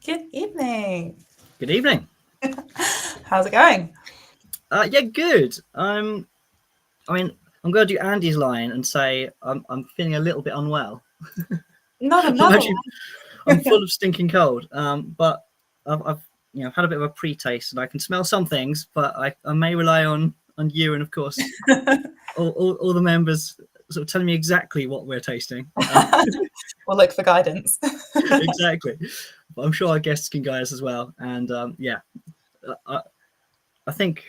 Good evening. Good evening. How's it going? Yeah, good. I'm going to do Andy's line and say I'm feeling a little bit unwell. Not another I'm full of stinking cold. But I've had a bit of a pre-taste and I can smell some things, but I may rely on you and of course all the members sort of telling me exactly what we're tasting. We'll look for guidance. Exactly. But I'm sure our guests can guide us as well. And I think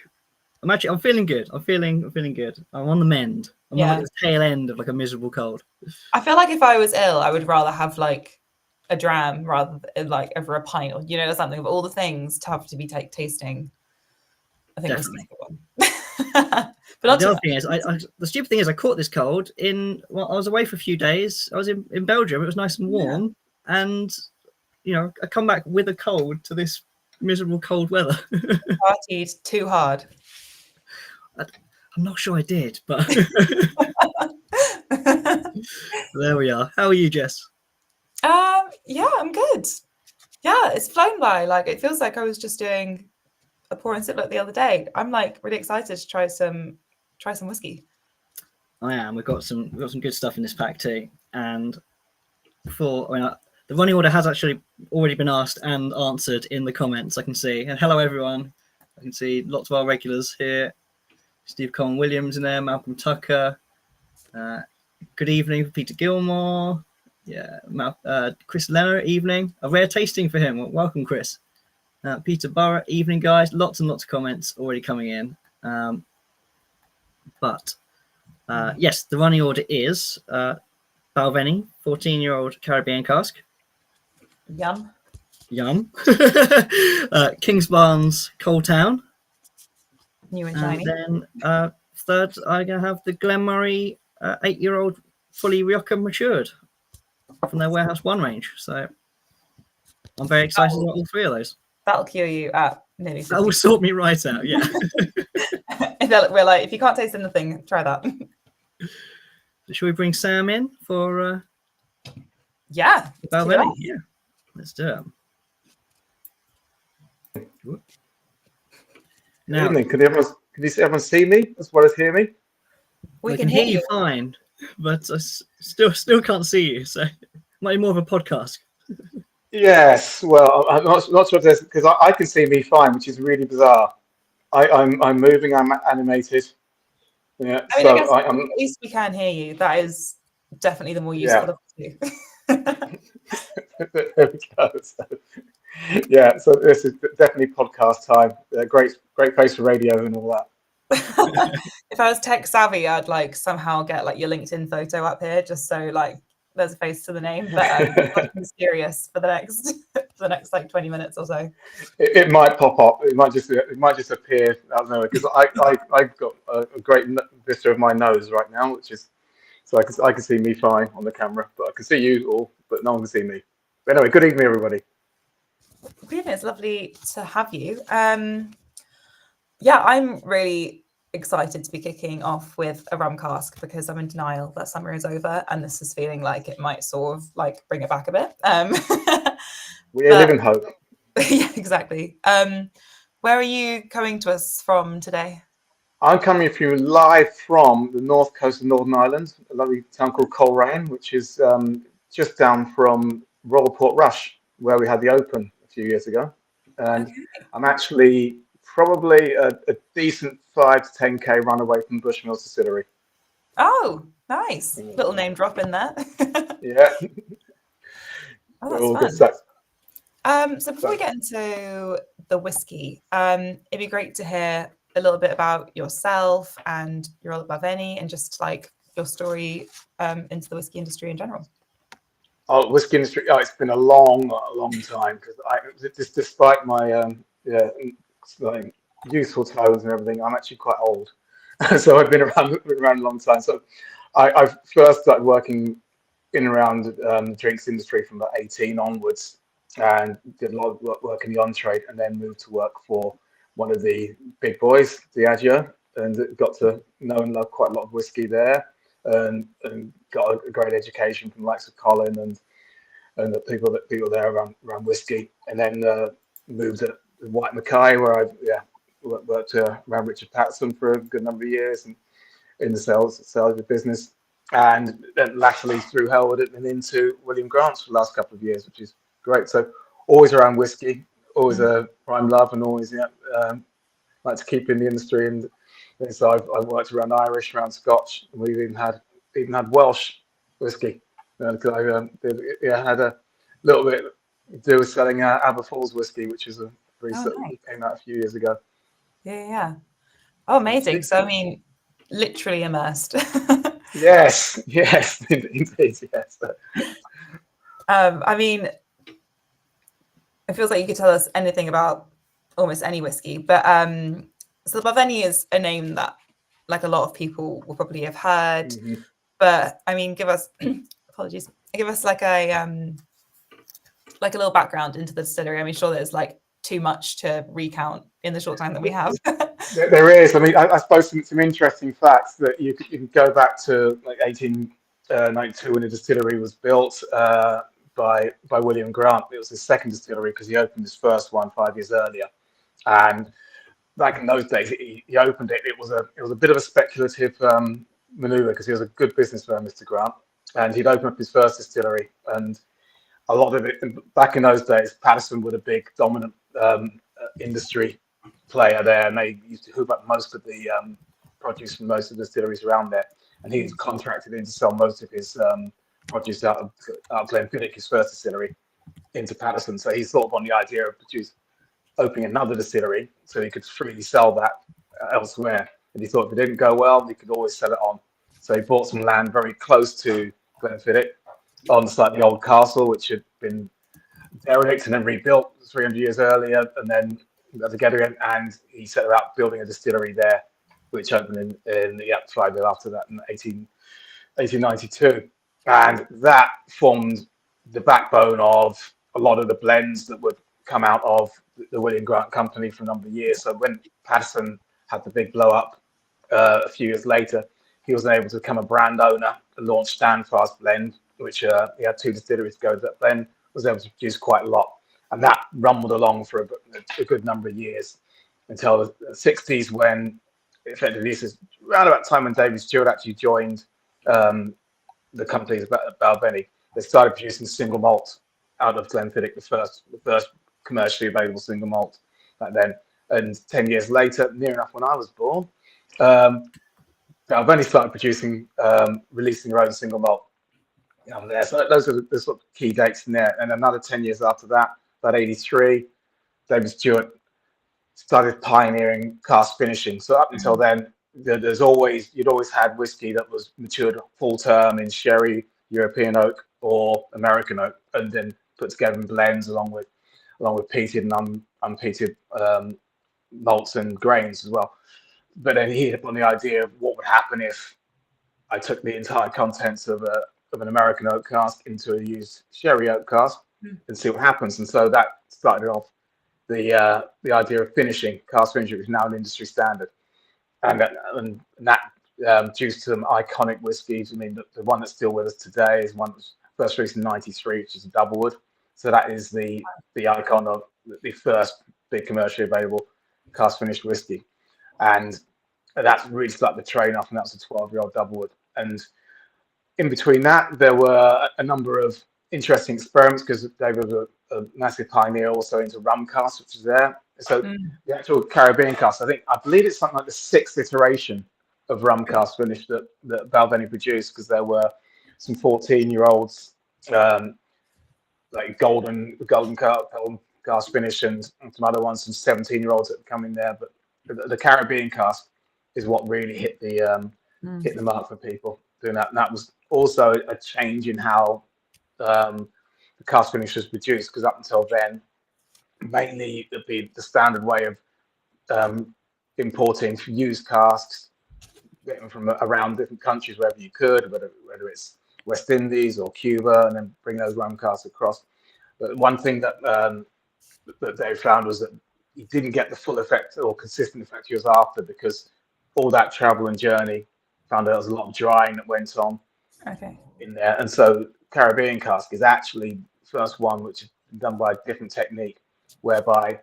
I'm feeling good. I'm feeling good. I'm on the mend. I'm on the tail end of like a miserable cold. I feel like if I was ill, I would rather have like a dram rather than like over a pint or something. Of all the things to have to be tasting, I think Definitely. But the other thing is, the stupid thing is, I caught this cold I was away for a few days. I was in Belgium. It was nice and warm, and I come back with a cold to this miserable cold weather. Partied too hard. I'm not sure I did, but there we are. How are you, Jess? Yeah, I'm good. Yeah, it's flown by. Like it feels like I was just doing a pour and sip the other day. I'm like really excited to try some whiskey. I am. We've got some good stuff in this pack too. And the running order has actually already been asked and answered in the comments. I can see. And hello everyone. I can see lots of our regulars here. Steve Colin Williams in there, Malcolm Tucker. Good evening for Peter Gilmore. Yeah, Chris Lenner, evening. A rare tasting for him. Welcome, Chris. Peter Burrow, evening, guys. Lots and lots of comments already coming in. Yes, the running order is Balvenie, 14-year-old Caribbean cask. Yum. Kingsbarns Coaltown. New and shiny. And then third, I'm going to have the Glen Moray 8-year-old fully Rioja matured from their Warehouse 1 range. So I'm very excited about all three of those. That'll cure you at nearly 50. That will sort me right out, yeah. We're like, if you can't taste anything, try that. Should we bring Sam in for yeah, Balvenie? Yeah, let's do it. Now, evening. Can everyone see me as well as hear me? We can hear you fine, but I still can't see you, so it might be more of a podcast. Yes, well, I'm not sure this because I can see me fine, which is really bizarre. I'm moving, I'm animated. Yeah, I mean, at least we can hear you. That is definitely the more useful of the two. There we go. Yeah, so this is definitely podcast time. Great place for radio and all that. If I was tech savvy, I'd like somehow get like your LinkedIn photo up here, just so like there's a face to the name, but I'm mysterious for the next like 20 minutes or so. It might pop up. It might just appear out of nowhere because I've got a great vista of my nose right now, which is so I can see me fine on the camera, but I can see you all, but no one can see me. But anyway, good evening, everybody. Good evening. It's lovely to have you. Yeah, I'm really excited to be kicking off with a rum cask because I'm in denial that summer is over and this is feeling like it might sort of like bring it back a bit. We live in hope. Yeah, exactly. Where are you coming to us from today? I'm coming to you live from the north coast of Northern Ireland, a lovely town called Coleraine, which is just down from Royal Portrush, where we had the Open a few years ago. And I'm actually probably a decent 5 to 10k run away from Bushmills Distillery. Oh, nice. Little name drop in there. Yeah. Oh, that's fun. So before we get into the whiskey, it'd be great to hear a little bit about yourself and your role at Balvenie and just like your story into the whiskey industry in general. Oh, whiskey industry! Oh, it's been a long time because despite my like youthful tones and everything, I'm actually quite old. So I've been around a long time. So I first started working in and around the drinks industry from about 18 onwards, and did a lot of work in the on-trade, and then moved to work for one of the big boys, Diageo, and got to know and love quite a lot of whiskey there, and got a great education from the likes of Colin and the people there around whiskey, and then moved to White Mackay, where I've worked around Richard Patterson for a good number of years, and in the sales of the business, and then latterly through Howard and into William Grant for the last couple of years, which is great. So always around whiskey, always a prime love, and always like to keep in the industry. And so I've worked around Irish, around Scotch, and we've even had Welsh whiskey. Because I had a little bit to do with selling Aberfoyle's whiskey, which is nice. Came out a few years ago. Yeah. Oh, amazing! So I mean, literally immersed. Yes, indeed, yes. I mean, it feels like you could tell us anything about almost any whiskey, but so the Balvenie is a name that, like, a lot of people will probably have heard. Mm-hmm. But I mean, give us like a little background into the distillery. I mean, sure, there's like too much to recount in the short time that we have. There is. I mean, I suppose some interesting facts that you can go back to like 1892 when the distillery was built by William Grant. It was his second distillery because he opened his first one 5 years earlier. And back in those days, he opened it. It was a bit of a speculative maneuver because he was a good businessman, Mr. Grant, and he'd opened up his first distillery. And a lot of it back in those days, Patterson was a big dominant industry player there, and they used to hook up most of the produce from most of the distilleries around there. And he was contracted in to sell most of his produce out of Glenfiddich, his first distillery, into Patterson. So he thought on the idea of opening another distillery so he could freely sell that elsewhere. And he thought if it didn't go well, he could always sell it on. So he bought some land very close to Glenfiddich on the site of the old castle, which had been derelict and then rebuilt 300 years earlier, and then together again, and he set about building a distillery there, which opened in the 5 years after that in 1892. And that formed the backbone of a lot of the blends that would come out of the William Grant Company for a number of years. So when Patterson had the big blow up a few years later, he was able to become a brand owner and launch Standfast Blend, which he had 2 distilleries to go to that blend, was able to produce quite a lot. And that rumbled along for a good number of years until the 60s, when effectively this is around about the time when David Stewart actually joined the companies at Balvenie. They started producing single malt out of Glenfiddich, the first commercially available single malt back then. And 10 years later, near enough when I was born, Balvenie started releasing their own single malt there. So those are the sort of key dates in there. And another 10 years after that, about 83, David Stewart started pioneering cask finishing. So up until then, you'd always had whiskey that was matured full term in sherry, European oak, or American oak, and then put together in blends along with peated and unpeated malts and grains as well. But then he hit upon the idea of what would happen if I took the entire contents of an American oak cask into a used sherry oak cask and see what happens. And so that started off the idea of cask finishing, which is now an industry standard. And that due to some iconic whiskies. I mean, the one that's still with us today is one that was first released in '93, which is a Doublewood. So that is the icon of the first big commercially available cask finished whiskey. And that's really started the train off, and that's a 12-year-old Doublewood. And in between that, there were a number of interesting experiments because David was a massive pioneer also into rum cask, which is there. So the actual Caribbean cask, I believe it's something like the 6th iteration of rum cask finish that Balvenie produced, because there were some 14-year-olds like golden cask finish and some other ones, some 17-year-olds that come in there. But the Caribbean cask is what really hit the mark for people doing that. And that was also a change in how the cask finish was produced, because up until then, mainly it'd be the standard way of importing used casks, getting them from around different countries wherever you could, whether it's West Indies or Cuba, and then bring those rum casks across. But one thing that they found was that he didn't get the full effect or consistent effect he was after, because all that travel and journey found there was a lot of drying that went on in there. And so Caribbean cask is actually first one, which is done by a different technique, whereby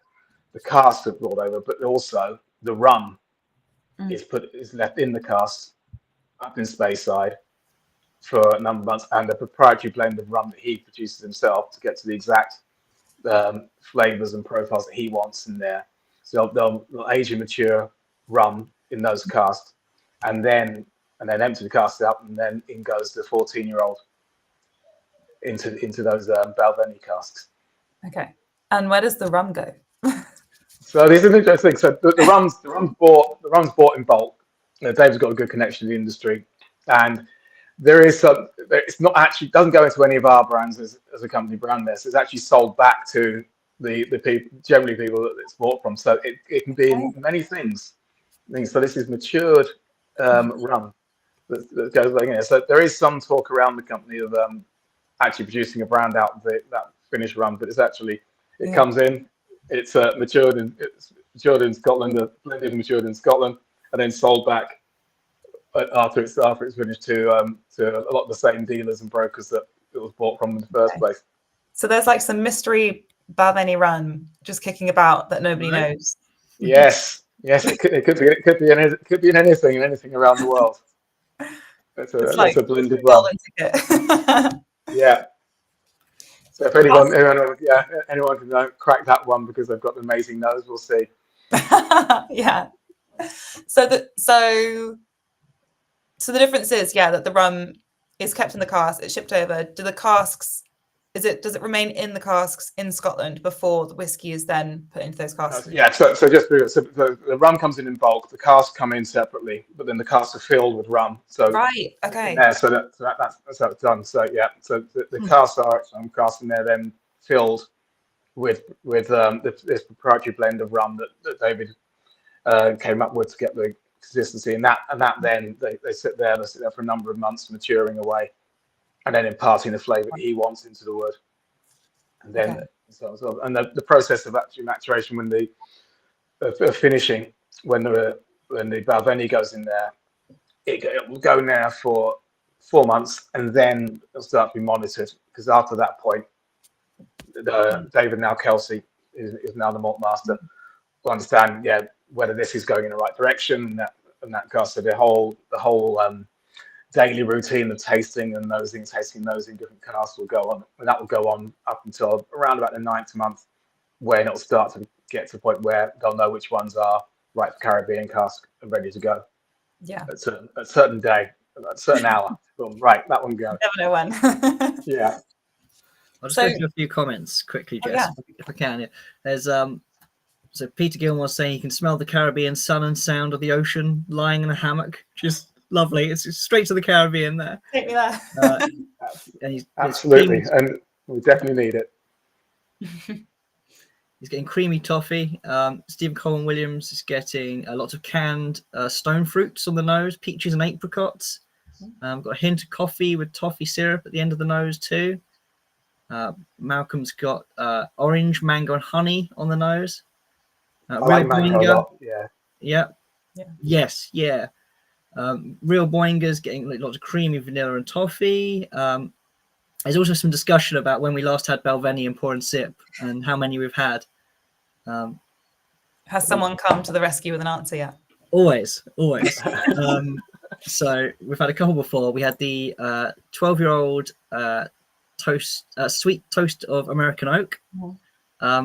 the casks are brought over, but also the rum is left in the casks up in Speyside for a number of months, and a proprietary blend of rum that he produces himself to get to the exact flavors and profiles that he wants in there. So they'll age and mature rum in those casks, and then empty the casks out, and then in goes the 14-year-old into those Balvenie casks. Okay. And where does the rum go? So this is interesting. So the rum's bought in bulk. Dave's got a good connection to the industry, and there is some. It's not actually doesn't go into any of our brands as a company brand. It's actually sold back to the people, generally people that it's bought from. So it can be in many things. So this is matured rum that goes like here. So there is some talk around the company of actually producing a brand out of that finished rum, but it's actually comes in. It's matured in Scotland, blended and matured in Scotland, and then sold back after it's finished to a lot of the same dealers and brokers that it was bought from in the first place. So there's like some mystery Balvenie rum just kicking about that nobody knows. Yes, it could be in anything around the world. That's a blended rum. Yeah. So if anyone can crack that one because they've got an amazing nose, we'll see. Yeah. So the difference is that the rum is kept in the cask, it's shipped over. Do the casks does it remain in the casks in Scotland before the whiskey is then put into those casks? So the rum comes in bulk, the casks come in separately, but then the casks are filled with rum. So right, okay. Yeah, so that's how it's done. So the casks are casks in there, then filled with this proprietary blend of rum that David came up with to get the consistency, and that then they sit there for a number of months maturing away, and then imparting the flavour that he wants into the wood. And then the process of actually maturation when the finishing when the Balvenie goes in there, it will go in there for 4 months, and then it'll start to be monitored, because after that point David now Kelsey is now the malt master, will understand whether this is going in the right direction, and that goes. So the whole daily routine of tasting those in different casks will go on, and that will go on up until around about the 9th month, when it'll start to get to the point where they'll know which ones are right for Caribbean cask and ready to go. Yeah. At a certain day, at a certain hour. Boom, right, that one goes. Never know when. Yeah. I'll just go through a few comments quickly, Jess, if I can. There's so Peter Gilmore saying he can smell the Caribbean sun and sound of the ocean lying in a hammock, which is lovely. It's straight to the Caribbean there. Take me there. And absolutely, and we definitely need it. He's getting creamy toffee. Stephen Colin Williams is getting lots of canned stone fruits on the nose, peaches and apricots. Got a hint of coffee with toffee syrup at the end of the nose too. Malcolm's got orange, mango, and honey on the nose. I like mango a lot. Yeah. Yes. Yeah. Real Boinger's getting lots of creamy vanilla and toffee. There's also some discussion about when we last had Balvenie and Pour and Sip and how many we've had. Has someone come to the rescue with an answer yet? Always. So we've had a couple before. We had the 12-year-old sweet toast of American oak,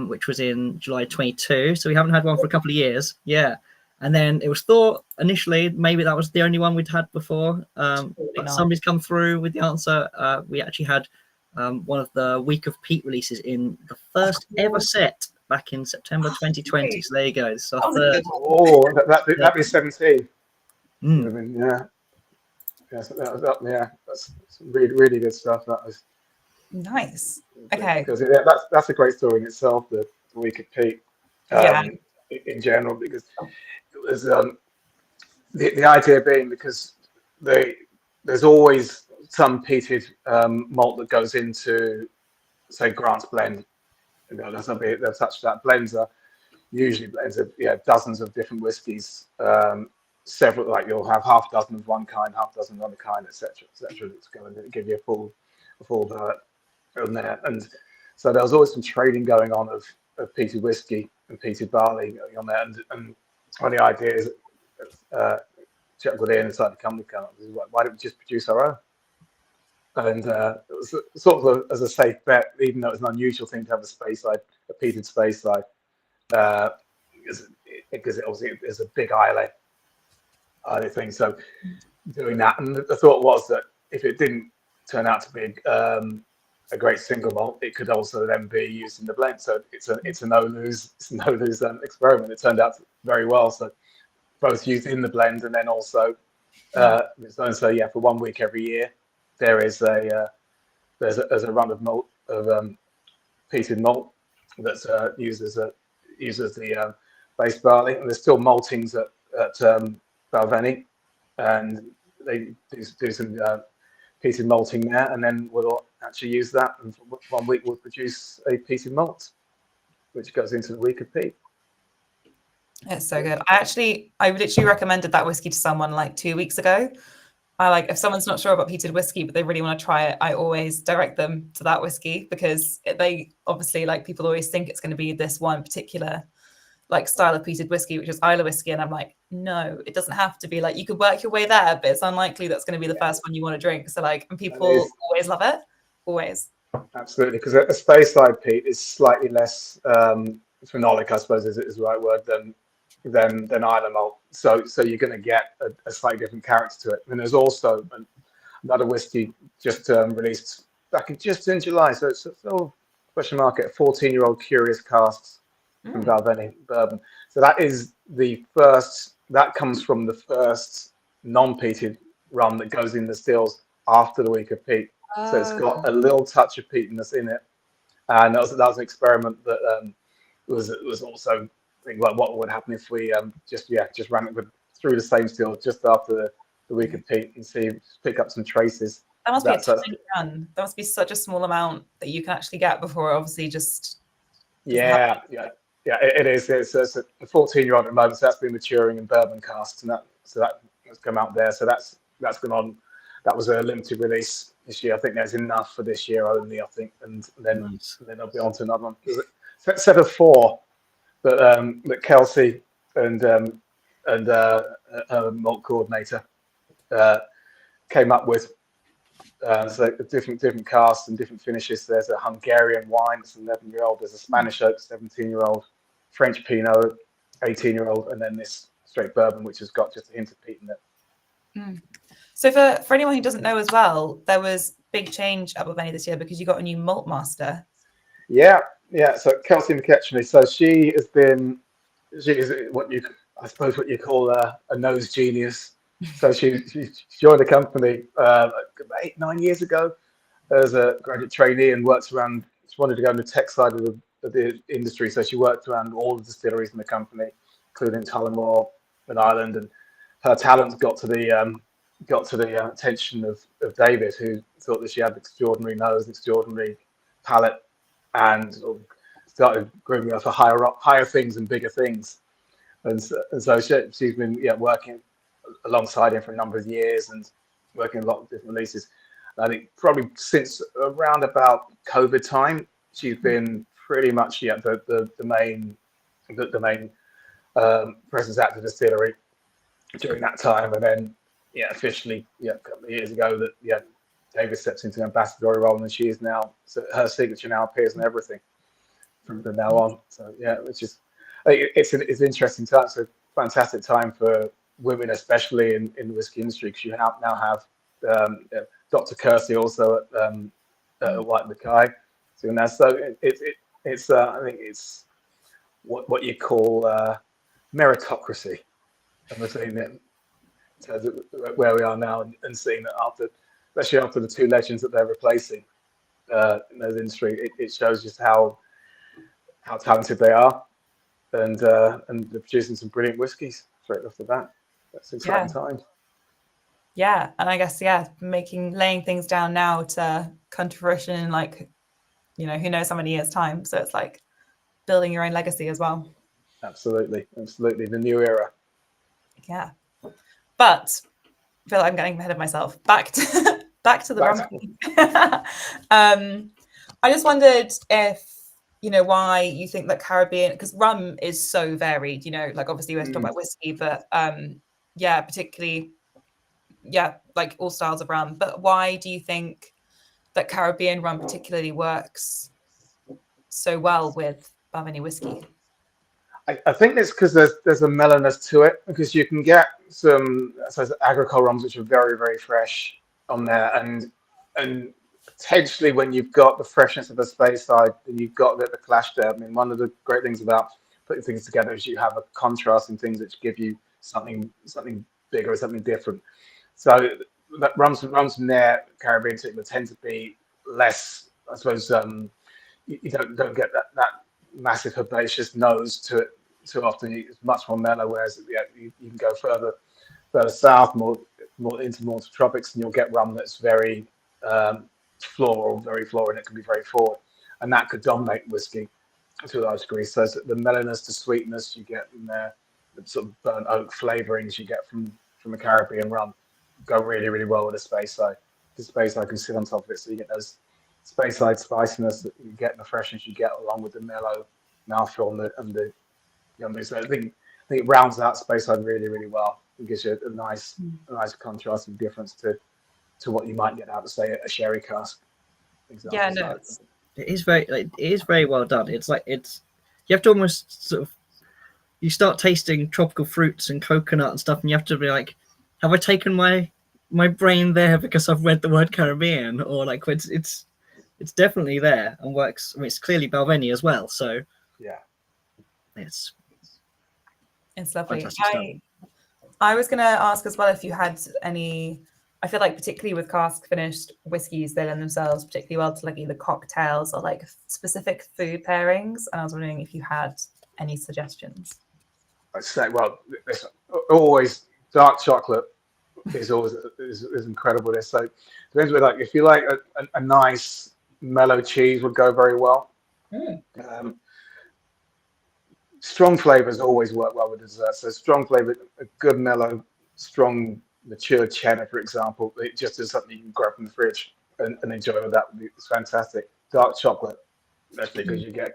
which was in July 22. So we haven't had one for a couple of years. Yeah. And then it was thought initially maybe that was the only one we'd had before. But somebody's come through with the answer. We actually had one of the Week of Peat releases in the first ever set back in September 2020. So there you go. So that'd be 17. That's really, really good stuff. That was nice. Okay. Because that's a great story in itself. The Week of Peat. In general, because it was the idea being because there's always some peated malt that goes into, say, Grant's blend. They'll touch that. Blends are usually blends of dozens of different whiskies. Several, like you'll have half a dozen of one kind, half a dozen of another kind, etc., etc. That's going to give you a full on there. And So there was always some trading going on of peated whiskey and peated barley going on there. And one of the ideas, Chuck got in inside the company, why don't we just produce our own? And it was sort of as a safe bet, even though it's an unusual thing to have a peated Speyside, because it obviously is a big Islay thing. So doing that, and the thought was that if it didn't turn out to be a great single malt, it could also then be used in the blend. So it's a no lose experiment. It turned out very well. So both used in the blend and then also so yeah, for 1 week every year there is there's a run of malt of peated malt that's used as the base barley, and there's still maltings at Balvenie, and they do some peated malting there, and then we'll actually use that, and for 1 week we'll produce a peated malt which goes into the week of peat. It's so good. I literally recommended that whiskey to someone like 2 weeks ago. If someone's not sure about peated whiskey but they really want to try it, I always direct them to that whiskey, because they obviously, like, people always think it's going to be this one particular like style of peated whiskey, which is Islay whiskey, and I'm like, no, it doesn't have to be. Like, you could work your way there, but it's unlikely that's going to be the first one you want to drink. So and people always love it, always. Absolutely, because a Speyside peat is slightly less phenolic, I suppose is the right word, than Islay malt. So you're going to get a slightly different character to it. And there's also another whiskey just released back in July. So it's still question mark at 14-year-old Curious Casks from Balvenie bourbon. So that is the first. That comes from the first non-peated rum that goes in the stills after the week of peat. So it's got a little touch of peatiness in it, and that was an experiment that was also thinking about what would happen if we just ran it through the same still just after the week of peat and pick up some traces. That must be a tiny run. That must be such a small amount that you can actually get before obviously just. Yeah, it is. It's a 14-year-old at the moment, so that's been maturing in bourbon casks, and that's come out there. So that's gone on. That was a limited release this year. I think there's enough for this year only, I think, and then I'll be on to another one. Set of 4 that Kelsey and malt coordinator came up with. So different casks and different finishes. There's a Hungarian wine, that's 11-year-old. There's a Spanish oak, 17-year-old. French Pinot, 18-year-old, and then this straight bourbon, which has got just a hint of peat in it. So for anyone who doesn't know as well, there was big change at Balvenie this year because you got a new malt master. Yeah. So Kelsey McKechnie. So she is what you call a nose genius. So she joined the company 8-9 years ago as a graduate trainee and worked around. She wanted to go on the tech side of the industry, so she worked around all the distilleries in the company, including Tullamore and Ireland. And her talents got to the attention of David, who thought that she had extraordinary nose, extraordinary palate, and started grooming her for higher things and bigger things. And so she's been working alongside him for a number of years and working a lot of different releases. I think probably since around about COVID time, she's been pretty much the main presence at the distillery during that time, and then officially a couple of years ago that David steps into an ambassadorial role, and she is now, so her signature now appears in everything from now on. So it's interesting time. It's a fantastic time for women, especially in the whiskey industry, because you now have Dr. Kersey also at White Mackay doing that. So it's I think it's what you call meritocracy, and we're seeing it in terms of where we are now, and seeing that especially after the 2 legends that they're replacing in those industry, it shows just how talented they are, and they're producing some brilliant whiskies straight off the bat. That's exciting times. Yeah, and I guess laying things down now to come to fruition in who knows how many years time. So it's like building your own legacy as well. Absolutely, the new era. Yeah, but I feel like I'm getting ahead of myself. Back to the rum. I just wondered if, why you think that Caribbean, because rum is so varied, like obviously we have to talk about whiskey, but particularly, like all styles of rum. But why do you think that Caribbean rum particularly works so well with Balvenie whiskey? I think it's because there's a mellowness to it, because you can get some, I suppose, agricole rums which are very, very fresh on there, and potentially when you've got the freshness of the Speyside, then you've got the clash there. I mean, one of the great things about putting things together is you have a contrast in things which give you something bigger or something different. So that rums from there, Caribbean particular, tend to be less, I suppose, you don't get that massive herbaceous nose to it too often. It's much more mellow, whereas you can go further south, more into the tropics, and you'll get rum that's very floral, and it can be very forward, and that could dominate whiskey to a large degree. So the mellowness, the sweetness you get in there, the sort of burnt oak flavorings you get from a Caribbean rum go really, really well with a Speyside. The Speyside can sit on top of it, so you get those Speyside spiciness that you get, the freshness you get, along with the mellow mouthfeel and the so I think it rounds out Speyside really, really well. It gives you a nice contrast and difference to what you might get out of, say, a sherry cask. Yeah, no, it is very well done. It's like you have to almost sort of, you start tasting tropical fruits and coconut and stuff, and you have to be like, have I taken my brain there because I've read the word Caribbean, or like it's definitely there and works. I mean, it's clearly Balvenie as well, so yeah, it's lovely. Fantastic. I was going to ask as well if you had any. I feel like particularly with cask finished whiskies, they lend themselves particularly well to like either cocktails or like specific food pairings. And I was wondering if you had any suggestions. I'd say, well, it's always dark chocolate is always is incredible. This so depends what, like, if you like a nice mellow cheese would go very well. Strong flavors always work well with dessert. So strong flavor, a good mellow, strong mature cheddar, for example, it just is something you can grab from the fridge and enjoy with that. It's fantastic. Dark chocolate, especially because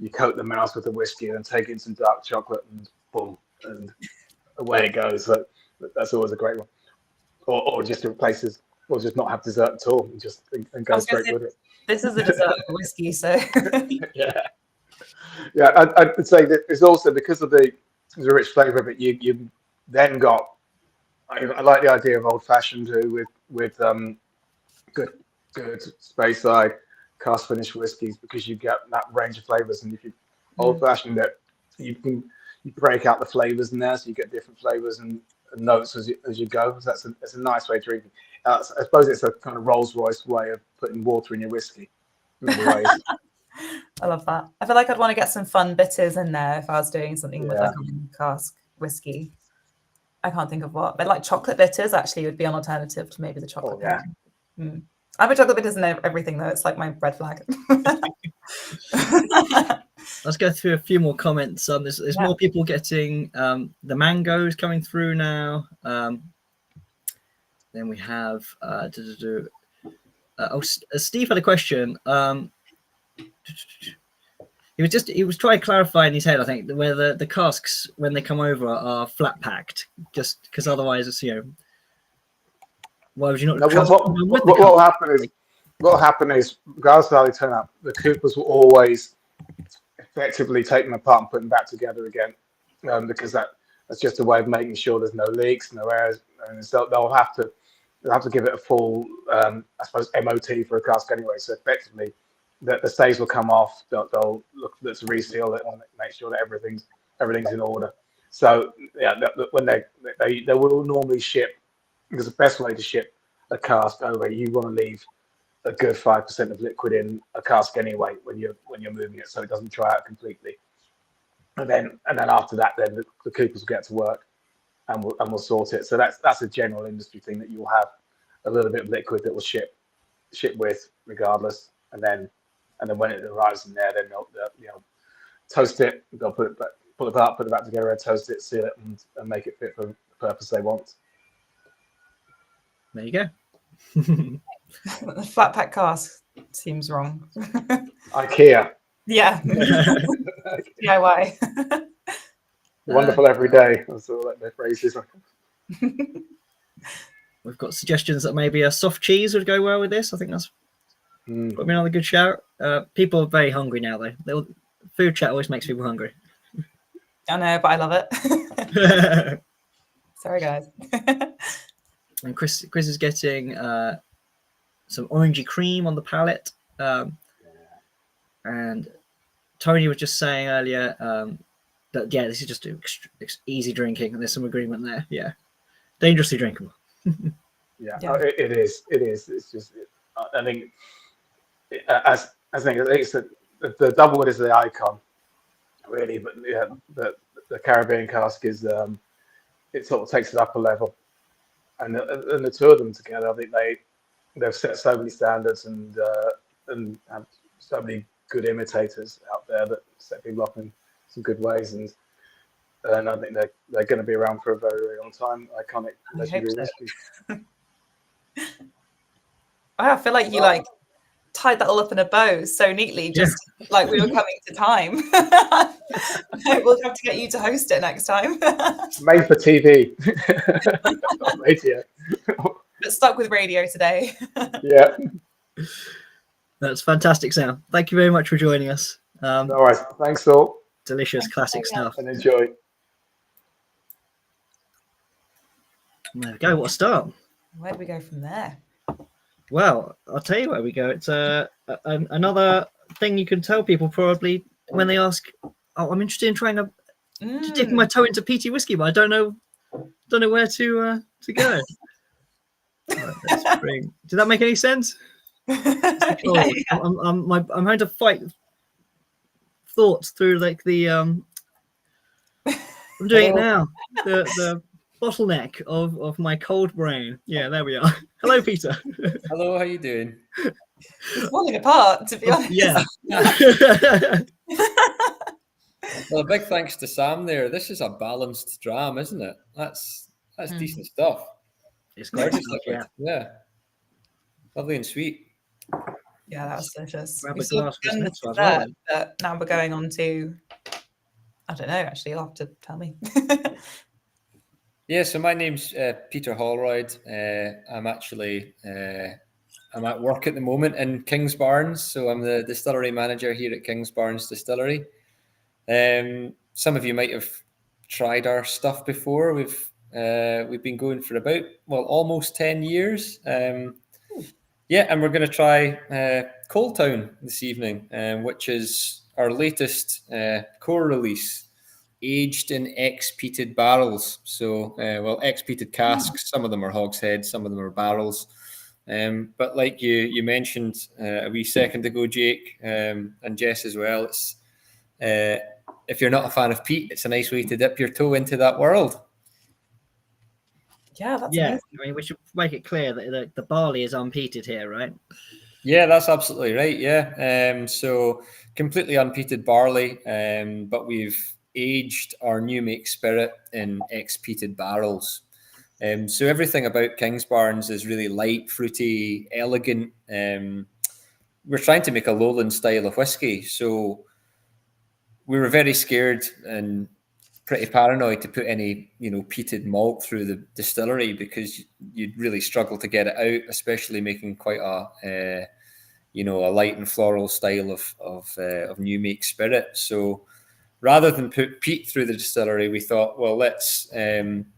you coat the mouth with the whiskey and then take in some dark chocolate and boom, and away it goes. So that's always a great one. Or just replaces, or just not have dessert at all and go straight with it. This is a dessert of whiskey, so yeah. I'd say that it's also because of the rich flavour of it. You then got. I like the idea of old fashioned too, with good Speyside cask finished whiskies, because you get that range of flavours, and if you old fashioned it, you break out the flavours in there, so you get different flavours and notes as you go. So that's a nice way of drinking. I suppose it's a kind of Rolls Royce way of putting water in your whiskey. I love that. I feel like I'd want to get some fun bitters in there if I was doing something with like a cask whiskey. I can't think of what, but like chocolate bitters actually would be an alternative to maybe the chocolate. I put chocolate bitters in everything though. It's like my red flag. Let's go through a few more comments. There's more people getting the mangoes coming through now. Then we have Steve had a question. He was trying to clarify in his head, I think, where the casks, when they come over, are flat packed, just because otherwise it's, why would you not? What will happen is regardless of how they turn up, the coopers will always effectively take them apart and put them back together again, because that's just a way of making sure there's no leaks, no errors, and so they'll have to give it a full, I suppose, MOT for a cask anyway. So effectively, the stays will come off. They'll look to reseal it and make sure that everything's in order. So when they will normally ship, because the best way to ship a cask over, you want to leave a good 5% of liquid in a cask anyway when you're moving it, so it doesn't dry out completely. And then after that, then the coopers will get to work and we'll sort it. So that's a general industry thing, that you'll have a little bit of liquid that will ship with regardless, and then when it arrives in there, then they'll toast it. They'll pull it back together, and toast it, seal it, and make it fit for the purpose they want. There you go. Flat pack cask. Seems wrong. IKEA. Yeah. DIY. Wonderful every day. That's all that their phrases. We've got suggestions that maybe a soft cheese would go well with this. I think that's probably another good shout. People are very hungry now, though. Food chat always makes people hungry. I know, but I love it. Sorry, guys. And Chris is getting some orangey cream on the palate. And Tony was just saying earlier that, yeah, this is just easy drinking. And there's some agreement there. Yeah. Dangerously drinkable. Yeah. It is. It's just, I think, as I think it's the double wood is the icon, really. But yeah, the Caribbean cask is, it sort of takes it up a level. And the two of them together, I think they've set so many standards and have so many good imitators out there that set people up in some good ways, and I think they're going to be around for a very, very long time. Iconic legendary whiskey. I feel like you tied that all up in a bow so neatly, just like we were coming to time. We'll have to get you to host it next time. Made for TV. Radio. But stuck with radio today. Yeah. That's fantastic, Sam. Thank you very much for joining us. No worries. Thanks all. Delicious classic stuff. And enjoy. There we go. What a start. Where do we go from there? Well, I'll tell you where we go. It's another thing you can tell people probably when they ask, "Oh, I'm interested in trying to dip my toe into peaty whiskey, but I don't know where to go." Right, did that make any sense? Yeah. I'm having to fight thoughts through the I'm doing it now. The bottleneck of my cold brain. Yeah, there we are. Hello, Peter. Hello, how you doing? It's falling apart, to be honest. Yeah. Well, a big thanks to Sam there. This is a balanced dram, isn't it? That's decent stuff. It's great stuff, yeah. Lovely and sweet. Yeah, that was delicious. Grab We a saw glass for guns this as there, well. but now we're going on to, I don't know, actually, you'll have to tell me. Yeah, so my name's Peter Holroyd. I'm actually I'm at work at the moment in Kingsbarns, so I'm the distillery manager here at Kingsbarns Distillery. Some of you might have tried our stuff before. We've been going for about almost 10 years. And we're going to try Coaltown this evening, which is our latest core release. Aged in ex-peated barrels. So, ex-peated casks. Some of them are hogsheads, some of them are barrels. But like you mentioned a wee second ago, Jake, and Jess as well, it's if you're not a fan of peat, it's a nice way to dip your toe into that world. Yeah, that's amazing. I mean, we should make it clear that the barley is unpeated here, right? Yeah, that's absolutely right. Yeah, so completely unpeated barley, but we've aged our new make spirit in ex-peated barrels. So everything about Kingsbarns is really light, fruity, elegant. We're trying to make a lowland style of whiskey, so we were very scared and pretty paranoid to put any peated malt through the distillery because you'd really struggle to get it out, especially making quite a light and floral style of new make spirit. So rather than put peat through the distillery, we thought, well, let's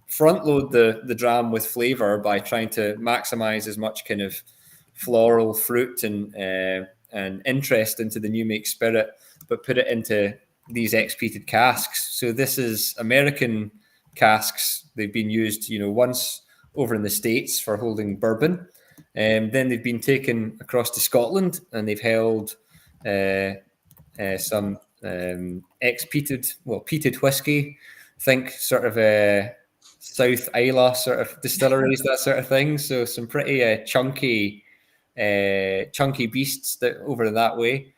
front load the dram with flavour by trying to maximise as much kind of floral fruit and interest into the new make spirit, but put it into these ex-peated casks. So this is American casks. They've been used, once over in the States for holding bourbon, and then they've been taken across to Scotland and they've held some ex-peated, peated whiskey. Think sort of South Isla sort of distilleries, that sort of thing. So some pretty chunky beasts that over that way.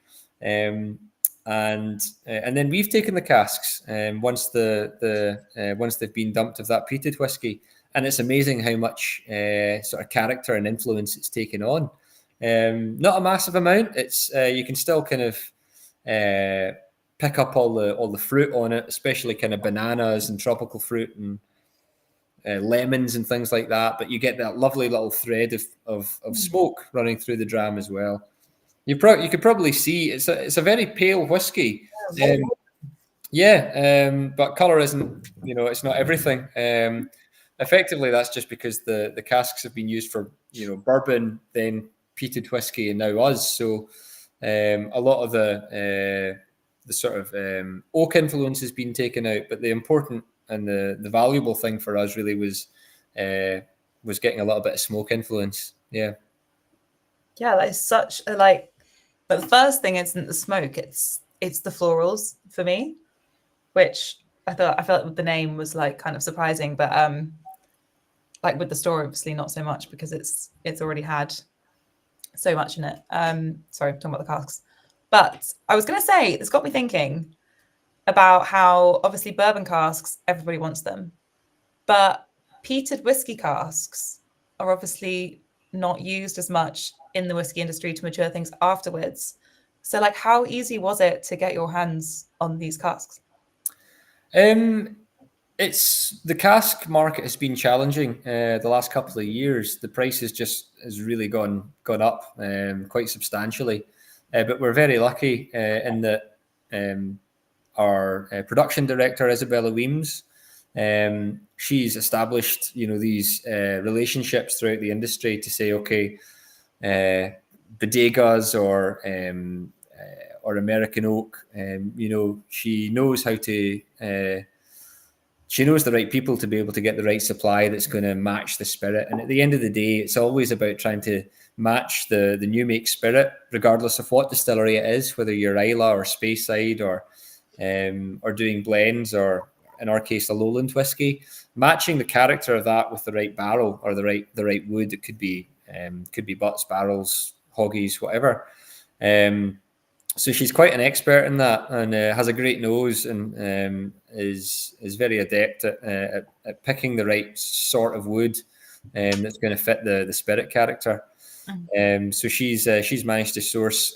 And then we've taken the casks once once they've been dumped of that peated whiskey, and it's amazing how much sort of character and influence it's taken on. Not a massive amount. It's you can still kind of pick up all the fruit on it, especially kind of bananas and tropical fruit and lemons and things like that. But you get that lovely little thread of smoke running through the dram as well. You could probably see it's a very pale whiskey. But colour isn't, it's not everything. Effectively, that's just because the casks have been used for, bourbon, then peated whiskey, and now us. So a lot of the sort of oak influence has been taken out, but the important and the valuable thing for us really was getting a little bit of smoke influence. Yeah. Yeah, that is such a but the first thing isn't the smoke, it's the florals for me, which I felt like the name was kind of surprising, but with the story, obviously not so much because it's already had so much in it. Sorry, I'm talking about the casks. But I was going to say, it's got me thinking about how obviously bourbon casks, everybody wants them, but peated whiskey casks are obviously not used as much in the whiskey industry to mature things afterwards. So how easy was it to get your hands on these casks? It's the cask market has been challenging the last couple of years. The price has really gone up quite substantially, but we're very lucky in that our production director Isabella Weems, she's established these relationships throughout the industry to say, okay, bodegas or American oak, she knows how to. She knows the right people to be able to get the right supply that's going to match the spirit. And at the end of the day, it's always about trying to match the new make spirit, regardless of what distillery it is, whether you're Islay or Speyside or doing blends, or in our case, a lowland whiskey. Matching the character of that with the right barrel or the right wood. It could be butts, barrels, hoggies, whatever. So she's quite an expert in that, and has a great nose, and is very adept at picking the right sort of wood that's going to fit the spirit character. So she's managed to source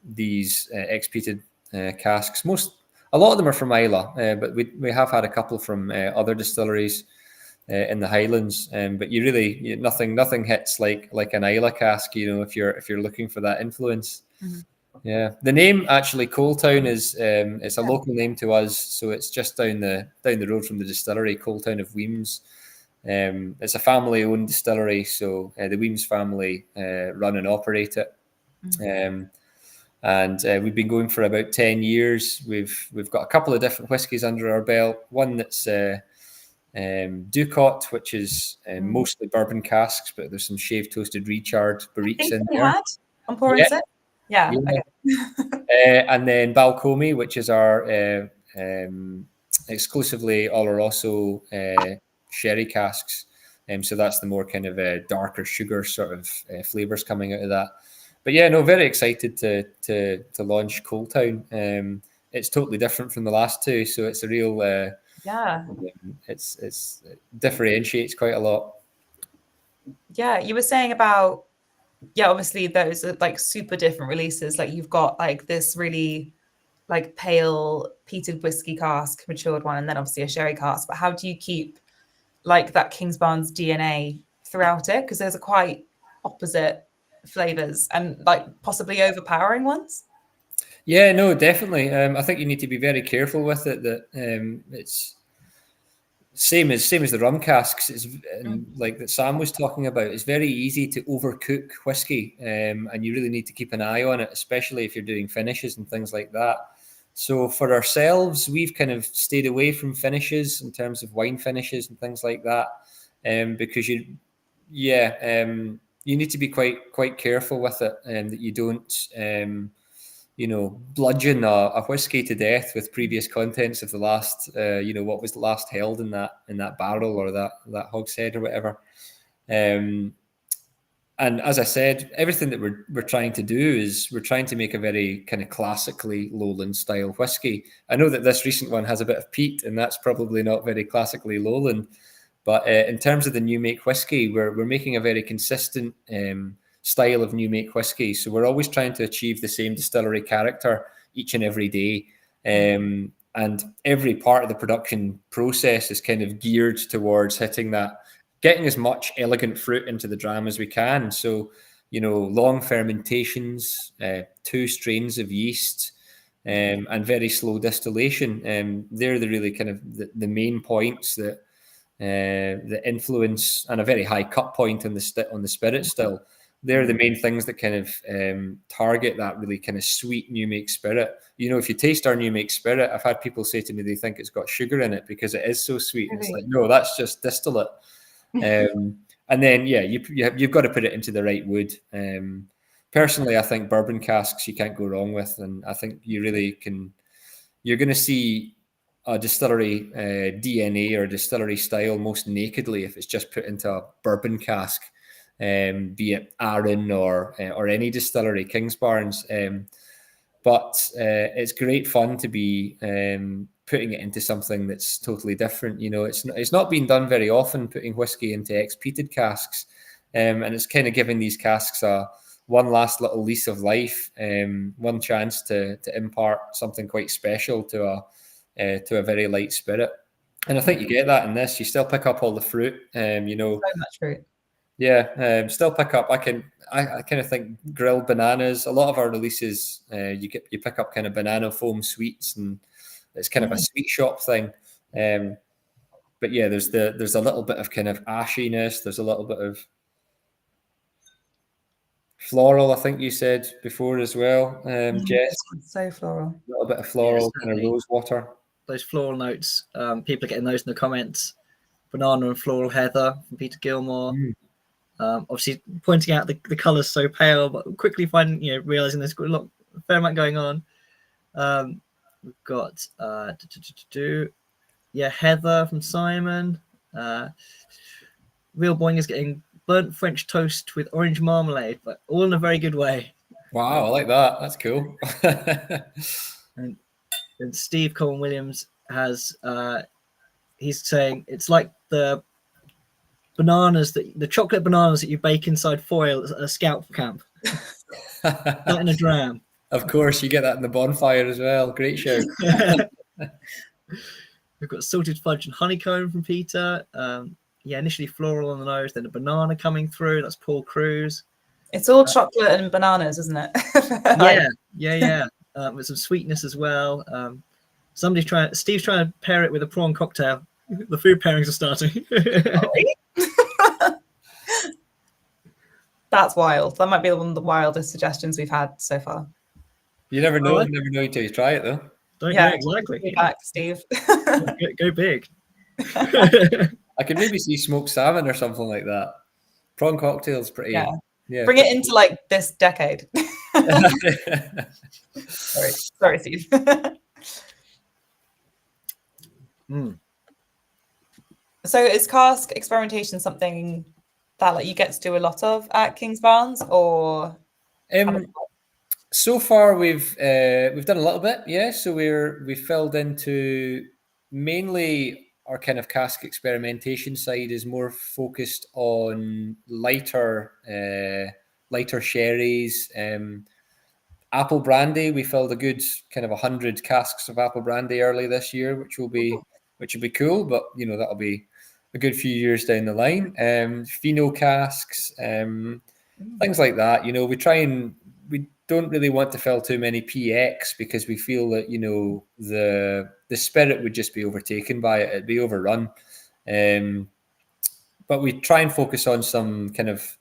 these ex-peated casks. A lot of them are from Islay, but we have had a couple from other distilleries in the Highlands. But nothing hits like an Islay cask. If you're looking for that influence. Mm-hmm. Yeah, the name actually Coaltown is it's a local name to us, so it's just down the road from the distillery, Coaltown of Weems. It's a family-owned distillery, so the Weems family run and operate it. Mm-hmm. And we've been going for about 10 years. We've got a couple of different whiskies under our belt. One that's Ducot, which is mostly bourbon casks, but there's some shaved toasted recharred barriques in there. I'm pouring it. Yeah. Okay. And then Balcomie, which is our exclusively Oloroso sherry casks. So that's the more kind of darker sugar sort of flavors coming out of that. But yeah, no, very excited to launch Coaltown. It's totally different from the last two, so it's a real it's differentiates quite a lot. Yeah, you were saying about obviously those are super different releases. You've got this really pale peated whiskey cask, matured one, and then obviously a sherry cask. But how do you keep that Kingsbarns DNA throughout it? Because there's a quite opposite flavors and possibly overpowering ones. Yeah, no, definitely. I think you need to be very careful with it. That it's same as the rum casks. That Sam was talking about. It's very easy to overcook whiskey, and you really need to keep an eye on it, especially if you're doing finishes and things like that. So for ourselves, we've kind of stayed away from finishes in terms of wine finishes and things like that, because you need to be quite careful with it, and that you don't. Bludgeon a whiskey to death with previous contents of the last, what was last held in that barrel or that hogshead or whatever. And as I said, everything that we're trying to do is we're trying to make a very kind of classically lowland style whiskey. I know that this recent one has a bit of peat, and that's probably not very classically lowland, But in terms of the new make whiskey, we're making a very consistent style of new make whiskey. So we're always trying to achieve the same distillery character each and every day. And every part of the production process is kind of geared towards hitting that, getting as much elegant fruit into the dram as we can. So, long fermentations, 2 strains of yeast, and very slow distillation. They're the really kind of the main points that influence, and a very high cut point on the spirit still. They're the main things that kind of target that really kind of sweet new make spirit. If you taste our new make spirit, I've had people say to me they think it's got sugar in it because it is so sweet. And it's like, no, that's just distillate. And then, you've got to put it into the right wood. Personally, I think bourbon casks you can't go wrong with, and I think you really can. You're going to see a distillery DNA or distillery style most nakedly if it's just put into a bourbon cask. Be it Arran or any distillery, Kingsbarns. But it's great fun to be putting it into something that's totally different. It's not been done very often, putting whiskey into ex-peated casks, and it's kind of giving these casks one last little lease of life, one chance to impart something quite special to a very light spirit. And I think you get that in this. You still pick up all the fruit. So much fruit. Yeah, still pick up. I kind of think grilled bananas. A lot of our releases, you pick up kind of banana foam sweets, and it's kind of a sweet shop thing. But yeah, there's a little bit of kind of ashiness. There's a little bit of floral, I think you said before as well, Jess. So floral. A little bit of floral, kind of rose water. Those floral notes. People are getting those in the comments. Banana and floral heather from Peter Gilmore. Obviously pointing out the colours so pale, but quickly realizing there's a fair amount going on. We've got Heather from Simon. Real Boing is getting burnt French toast with orange marmalade, but all in a very good way. Wow, I like that. That's cool. and Steve Colin Williams has he's saying it's like the chocolate bananas that you bake inside foil at a scout camp. Not in a dram. Of course, you get that in the bonfire as well. Great show. We've got salted fudge and honeycomb from Peter. Initially floral on the nose, then a banana coming through. That's Paul Cruz. It's all chocolate and bananas, isn't it? Yeah. With some sweetness as well. Steve's trying to pair it with a prawn cocktail. The food pairings are starting. That's wild. That might be one of the wildest suggestions we've had so far. You never know. You never know until you try it, though. Exactly. Go back, Steve. Go big. I could maybe see smoked salmon or something like that. Prawn cocktail's pretty. Yeah. Bring it into like this decade. Sorry, Steve. So is cask experimentation something that you get to do a lot of at Kingsbarns, or? So far we've done a little bit, yeah. So we've filled into mainly our kind of cask experimentation side is more focused on lighter sherries. Apple brandy, we filled a good kind of 100 casks of apple brandy early this year, which will be cool, but that'll be a good few years down the line. Pheno casks, things like that. We don't really want to fill too many PX because we feel that the spirit would just be overtaken by it. It'd be overrun. But we try and focus on some kind of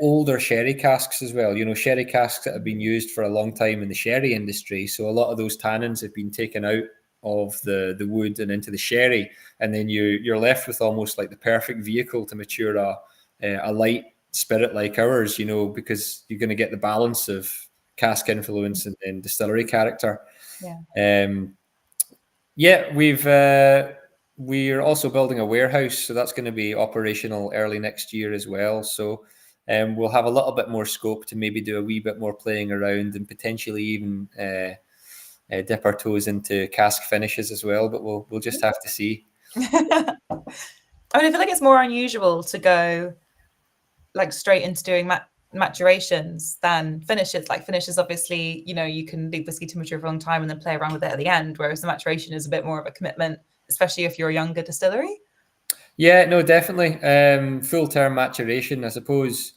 older sherry casks as well. Sherry casks that have been used for a long time in the sherry industry. So a lot of those tannins have been taken out of the wood and into the sherry, and then you're left with almost like the perfect vehicle to mature a light spirit like ours, because you're going to get the balance of cask influence and distillery character. We're also building a warehouse, so that's going to be operational early next year as well. So we'll have a little bit more scope to maybe do a wee bit more playing around and potentially even dip our toes into cask finishes as well, but we'll just have to see. I mean, I feel like it's more unusual to go like straight into doing maturations than finishes. Like finishes, obviously, you know, you can leave whiskey to mature for a long time and then play around with it at the end, whereas the maturation is a bit more of a commitment, especially if you're a younger distillery. Yeah, no, definitely. Full term maturation, I suppose.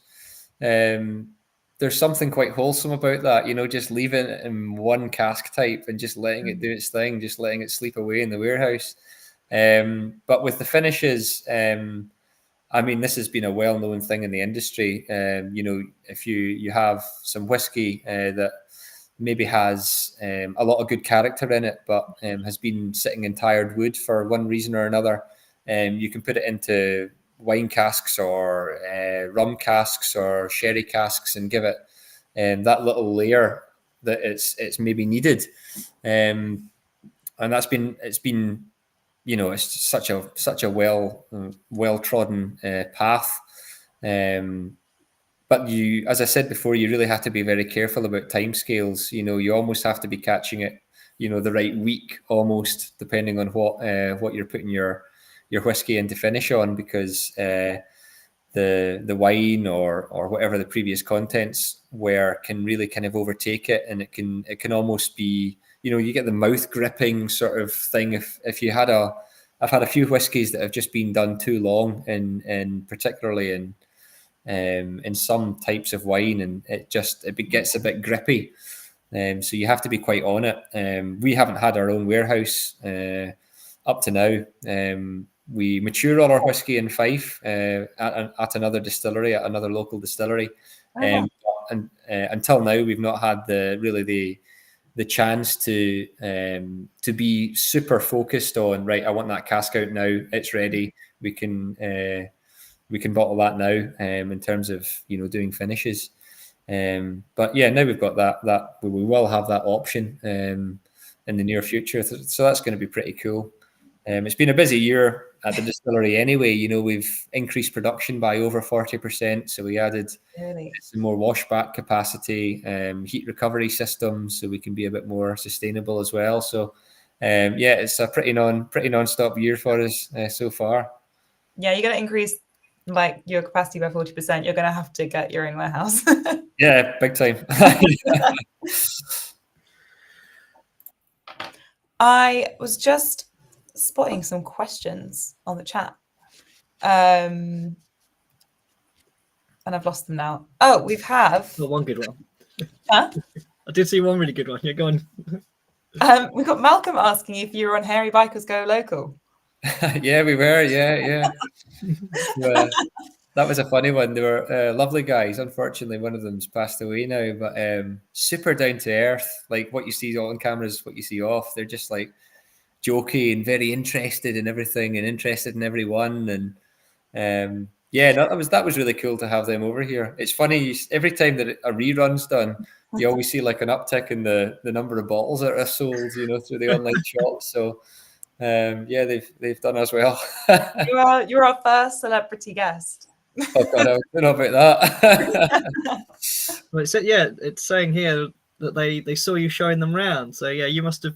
There's something quite wholesome about that, you know, just leaving it in one cask type and just letting it do its thing, just letting it sleep away in the warehouse. But with the finishes, I mean, this has been a well-known thing in the industry. You know, if you have some whiskey that maybe has a lot of good character in it, but has been sitting in tired wood for one reason or another, you can put it into wine casks or rum casks or sherry casks and give it that little layer that it's maybe needed. And it's been you know, it's such a well trodden path. But you, as I said before, you really have to be very careful about timescales. You know, you almost have to be catching it, you know, the right week almost, depending on what you're putting your whiskey into finish on, because the wine or whatever the previous contents were can really kind of overtake it, and it can almost be, you know, you get the mouth gripping sort of thing. If you had I've had a few whiskies that have just been done too long, and particularly in some types of wine, and it gets a bit grippy. So you have to be quite on it. We haven't had our own warehouse up to now. We mature all our whiskey in Fife at another distillery, at another local distillery. And until now, we've not had the chance to be super focused on, right, I want that cask out now, it's ready, we can bottle that now, in terms of, you know, doing finishes. But yeah, now we've got that we will have that option in the near future, so that's going to be pretty cool. It's been a busy year at the distillery anyway. You know, we've increased production by over 40%. So we added some more washback capacity, heat recovery systems, so we can be a bit more sustainable as well. So yeah, it's a pretty non-stop year for us so far. Yeah, you're going to increase like your capacity by 40%. You're going to have to get your own warehouse. Yeah, big time. I was just spotting some questions on the chat, and I've lost them now. Oh, we have one good one. Huh? I did see one really good one. Yeah, go on. We've got Malcolm asking if you were on Hairy Bikers Go Local. Yeah, we were. Yeah. That was a funny one. They were lovely guys. Unfortunately, one of them's passed away now, but super down to earth. Like what you see on cameras, what you see off. They're just like jokey and very interested in everything and interested in everyone. And yeah, that was really cool to have them over here. It's funny, every time that a rerun's done, you always see like an uptick in the number of bottles that are sold, you know, through the online shop. So yeah, they've done as well. You're our first celebrity guest. Oh God, I don't know about that. Well, it's saying here that they saw you showing them around. So yeah, you must have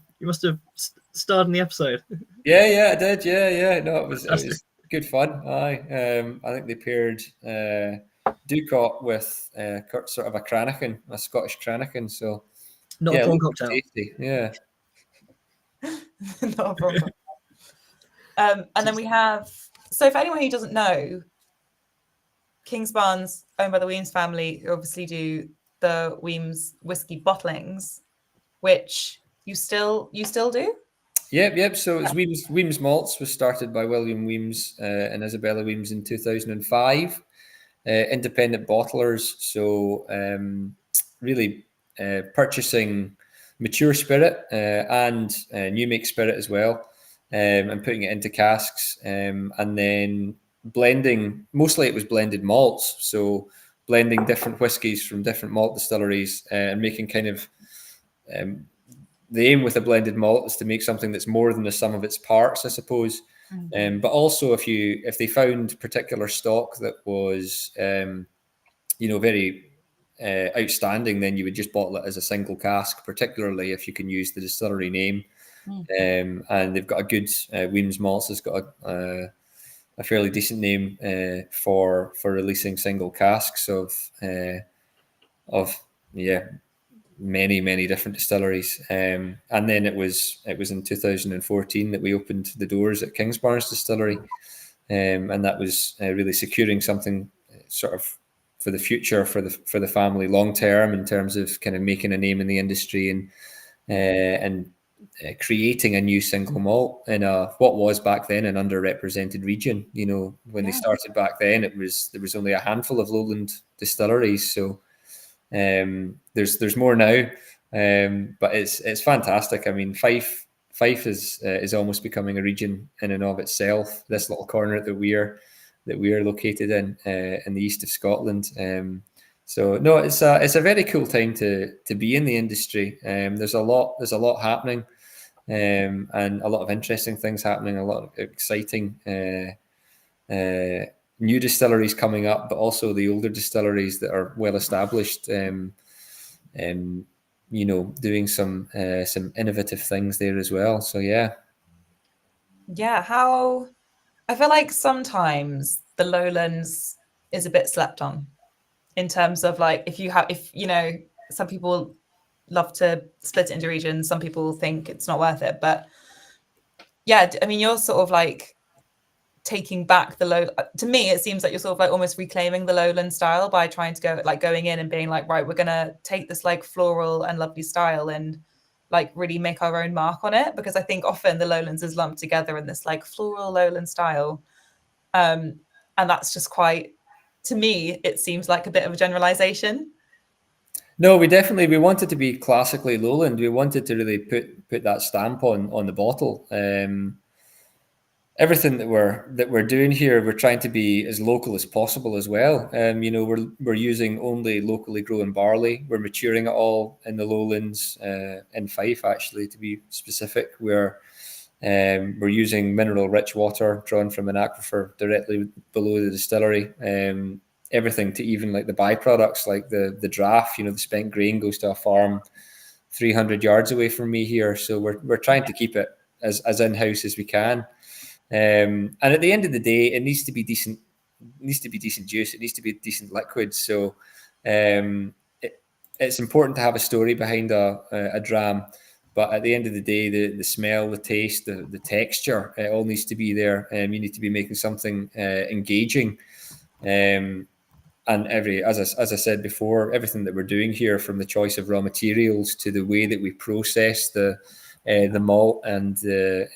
starred in the episode. Yeah, I did. Yeah. No, it was good fun. Aye, I think they paired Ducot with sort of a Cranachan, a Scottish Cranachan. So not a prawn cocktail. Tasty. Yeah. Not a problem. And then we have, so for anyone who doesn't know, Kingsbarns, owned by the Weems family, who obviously do the Weems whiskey bottlings, which you still do? Yep. So it's Weems Malts was started by William Weems and Isabella Weems in 2005. Independent bottlers, so really purchasing mature spirit and new make spirit as well, and putting it into casks, and then blending. Mostly it was blended malts, so blending different whiskies from different malt distilleries and making kind of the aim with a blended malt is to make something that's more than the sum of its parts, I suppose. Mm-hmm. But also, if they found particular stock that was, very outstanding, then you would just bottle it as a single cask. Particularly if you can use the distillery name, and they've got a good Weems Malts has got a fairly decent name for releasing single casks of many different distilleries. And then it was in 2014 that we opened the doors at Kingsbarns Distillery, and that was really securing something sort of for the future, for the family long term, in terms of kind of making a name in the industry and creating a new single malt in what was back then an underrepresented region. You know, when they started back then, there was only a handful of lowland distilleries. So there's more now, but it's fantastic. I mean, Fife is almost becoming a region in and of itself. This little corner that we are located in the east of Scotland. So no, it's a very cool time to be in the industry. There's a lot happening, and a lot of interesting things happening. A lot of exciting new distilleries coming up, but also the older distilleries that are well established. You know, doing some innovative things there as well. So yeah. How I feel like sometimes the lowlands is a bit slept on, in terms of like, if you know, some people love to split it into regions, some people think it's not worth it, but yeah, I mean, you're sort of like taking back to me it seems like you're sort of like almost reclaiming the lowland style by trying to going in and being like, right, we're gonna take this like floral and lovely style and like really make our own mark on it, because I think often the lowlands is lumped together in this like floral lowland style, and that's just quite, to me it seems like a bit of a generalization. No, we wanted to be classically lowland. We wanted to really put that stamp on the bottle. Everything that we're doing here, we're trying to be as local as possible as well. You know, we're using only locally grown barley. We're maturing it all in the lowlands, in Fife, actually, to be specific. We're using mineral rich water drawn from an aquifer directly below the distillery. Everything to even like the byproducts, like the draff, you know, the spent grain goes to a farm 300 yards away from me here. So we're trying to keep it as in-house as we can. And at the end of the day, it needs to be decent. It needs to be decent juice. It needs to be decent liquid. So it's important to have a story behind a dram. But at the end of the day, the smell, the taste, the texture, it all needs to be there. You need to be making something engaging. And as I said before, everything that we're doing here, from the choice of raw materials to the way that we process the malt and the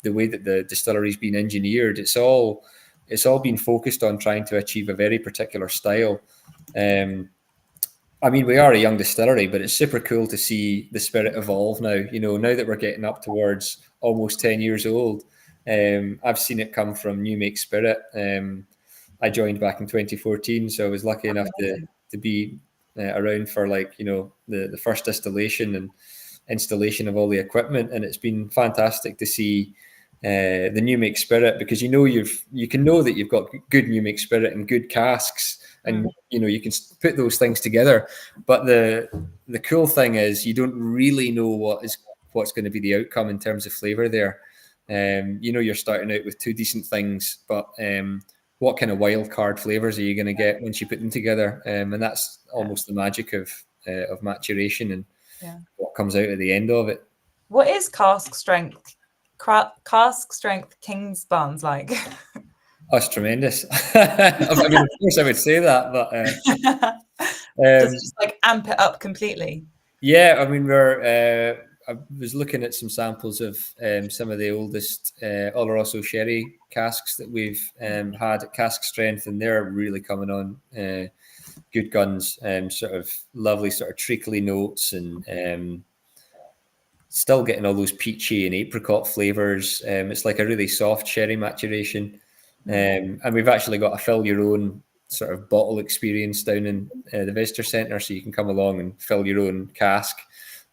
way that the distillery's been engineered, it's all been focused on trying to achieve a very particular style. I mean, we are a young distillery, but it's super cool to see the spirit evolve now. You know, now that we're getting up towards almost 10 years old, I've seen it come from new make spirit. I joined back in 2014, so I was lucky enough to be around for, like, you know, the first distillation and installation of all the equipment, and it's been fantastic to see the new make spirit, because you can know that you've got good new make spirit and good casks, and you know, you can put those things together. But the cool thing is, you don't really know what's going to be the outcome in terms of flavor there. You know, you're starting out with two decent things, but what kind of wild card flavors are you going to get once you put them together? And that's almost the magic of maturation and what comes out at the end of it. What is cask strength Kingsbarns like? Oh, it's tremendous. I mean, of course I would say that, but does it just like amp it up completely? Yeah, I mean, I was looking at some samples of some of the oldest Oloroso sherry casks that we've had at cask strength, and they're really coming on good guns. Sort of lovely, sort of treacly notes, and still getting all those peachy and apricot flavors. It's like a really soft sherry maturation, and we've actually got a fill your own sort of bottle experience down in the visitor centre, so you can come along and fill your own cask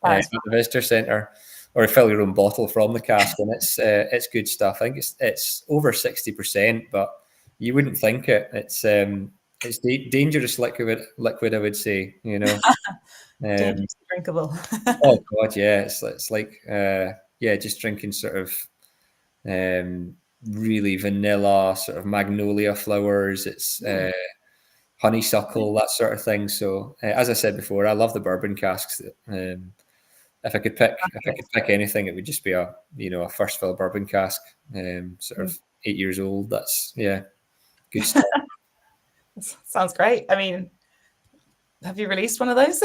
at the visitor centre, or fill your own bottle from the cask, and it's good stuff. I think it's over 60%, but you wouldn't think it. It's dangerous liquid, I would say. You know, dangerous drinkable. Oh God, yeah, it's like just drinking sort of really vanilla, sort of magnolia flowers. It's honeysuckle, that sort of thing. So as I said before, I love the bourbon casks. If I could pick anything, it would just be a first fill bourbon cask, sort of 8 years old. That's good stuff. Sounds great. I mean, have you released one of those?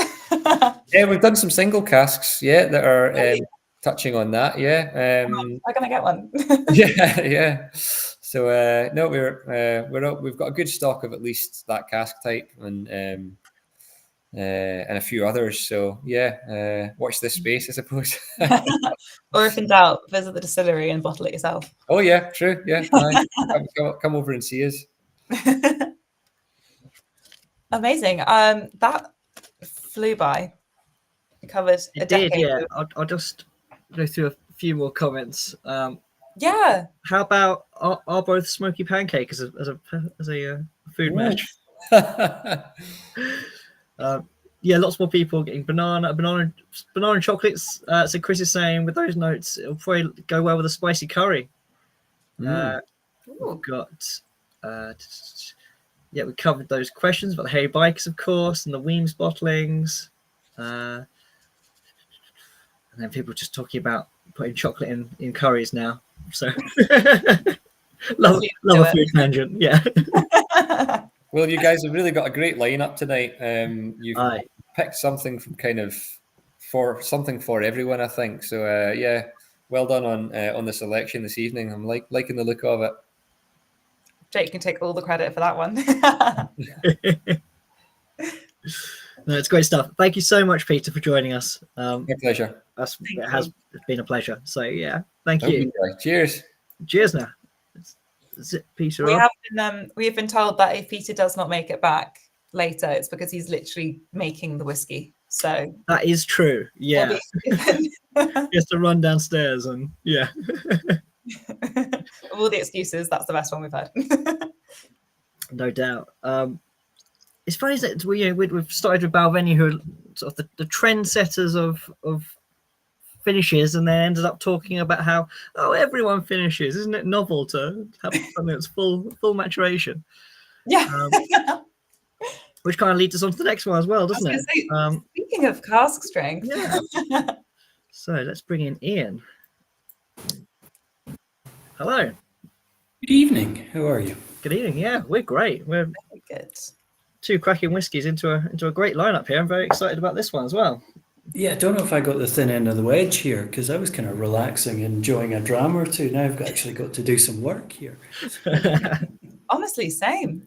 Yeah, we've done some single casks, that are touching on that. Yeah, I'm gonna get one. yeah. So no, we've got a good stock of at least that cask type and a few others. So watch this space, I suppose. Or if in doubt, visit the distillery and bottle it yourself. Oh yeah, true. Yeah, come over and see us. Amazing. That flew by. We covered a decade. Yeah. I'll just go through a few more comments. Yeah. How about are both smoky pancake as a food match? Lots more people getting banana and chocolates. So Chris is saying with those notes, it'll probably go well with a spicy curry. We've got we covered those questions about the hairy bikers, of course, and the Weems bottlings. And then people just talking about putting chocolate in curries now. So love a food tangent. Yeah. Well, you guys have really got a great lineup tonight. You've picked something from for everyone, I think. So well done on the selection this evening. I'm liking the look of it. Jake can take all the credit for that one. No, it's great stuff. Thank you so much, Peter, for joining us. My pleasure. It has been a pleasure. So thank you. Cheers. Cheers now. Is it Peter? We have been told that if Peter does not make it back later, it's because he's literally making the whiskey. So that is true. Yeah. He has to run downstairs and Of all the excuses, that's the best one we've had. No doubt. It's funny that we've started with Balvenie, who are sort of the trendsetters of finishes, and then ended up talking about how everyone finishes. Isn't it novel to have something that's full maturation? Yeah. Which kind of leads us on to the next one as well, doesn't it? Speaking of cask strength. Yeah. So let's bring in Iain. Hello. Good evening. How are you? Good evening. Yeah, we're great. We're very good. 2 cracking whiskies into a great lineup here. I'm very excited about this one as well. Yeah, I don't know if I got the thin end of the wedge here because I was kind of relaxing, enjoying a dram or two. Now I've actually got to do some work here. Honestly, same.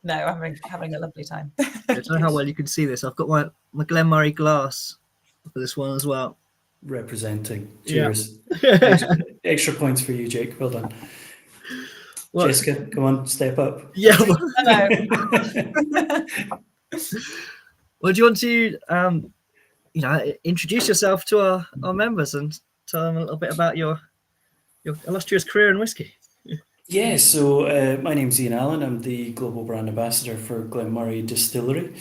No, I'm having a lovely time. I don't know how well you can see this. I've got my Glen Moray glass for this one as well. Representing. Cheers. Yeah. Extra points for you, Jake. Well done. What? Jessica, come on, step up. Yeah. Hello. Well, do you want to, introduce yourself to our members and tell them a little bit about your illustrious career in whiskey? Yeah, so my name's Iain Allan. I'm the Global Brand Ambassador for Glen Moray Distillery.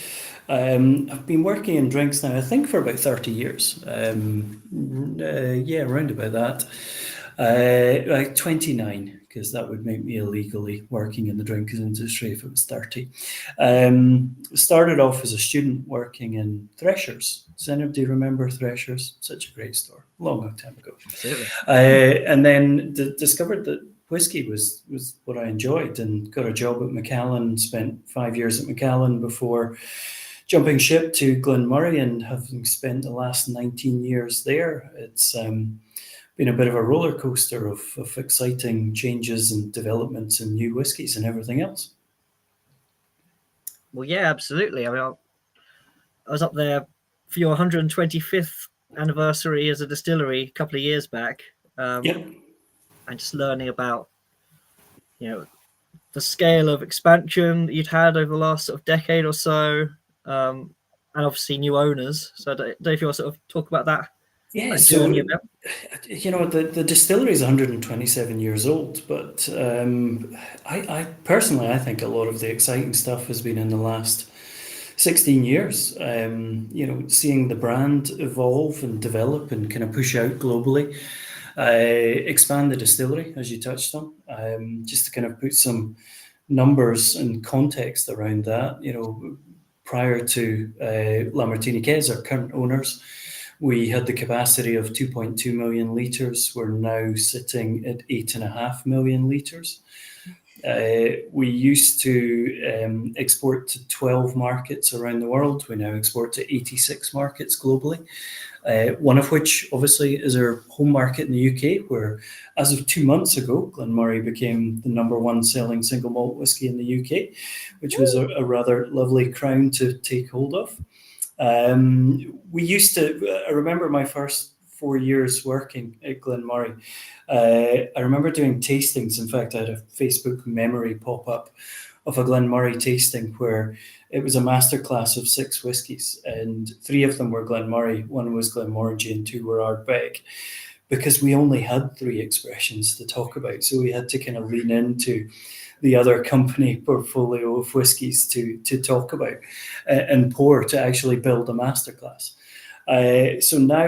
I've been working in drinks now, I think, for about 30 years. Around about that. 29, because that would make me illegally working in the drinks industry if it was 30. Started off as a student working in Threshers. Does anybody remember Threshers? Such a great store, long time ago. Absolutely. And then discovered that whiskey was what I enjoyed and got a job at Macallan, spent 5 years at Macallan before jumping ship to Glen Moray, and having spent the last 19 years there, it's been a bit of a roller coaster of exciting changes and developments and new whiskies and everything else. Well, yeah, absolutely. I mean, I was up there for your 125th anniversary as a distillery a couple of years back. And just learning about, the scale of expansion that you'd had over the last sort of decade or so, and obviously new owners. So I don't know if you want to sort of talk about that. Yeah, so, the distillery is 127 years old, but I personally think a lot of the exciting stuff has been in the last 16 years. Seeing the brand evolve and develop and kind of push out globally. Expand the distillery, as you touched on, just to kind of put some numbers and context around that. Prior to La Martiniquez, our current owners, we had the capacity of 2.2 million litres. We're now sitting at 8.5 million litres. We used to export to 12 markets around the world. We now export to 86 markets globally, one of which obviously is our home market in the UK, where as of 2 months ago, Glen Moray became the #1 selling single malt whisky in the UK, which was a rather lovely crown to take hold of. I remember my first 4 years working at Glen Moray. I remember doing tastings. In fact, I had a Facebook memory pop up of a Glen Moray tasting where it was a masterclass of 6 whiskies, and 3 of them were Glen Moray, 1 was Glenmorangie, and 2 were Ardbeg, because we only had 3 expressions to talk about. So we had to kind of lean into the other company portfolio of whiskies to talk about and pour to actually build a masterclass. So now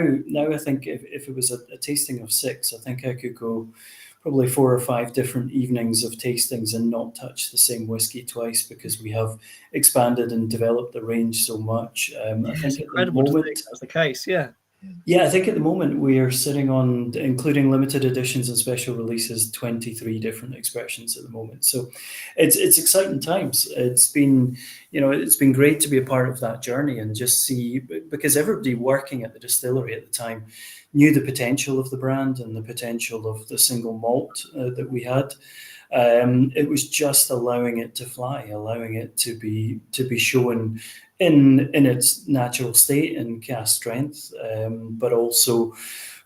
I think if it was a tasting of 6, I think I could go probably 4 or 5 different evenings of tastings and not touch the same whiskey twice, because we have expanded and developed the range so much. I think it's incredible to think that's the case. Yeah, I think at the moment we are sitting on, including limited editions and special releases, 23 different expressions at the moment. So it's exciting times. It's been great to be a part of that journey and just see, because everybody working at the distillery at the time knew the potential of the brand and the potential of the single malt that we had. It was just allowing it to fly, allowing it to be shown in its natural state and cask strength, but also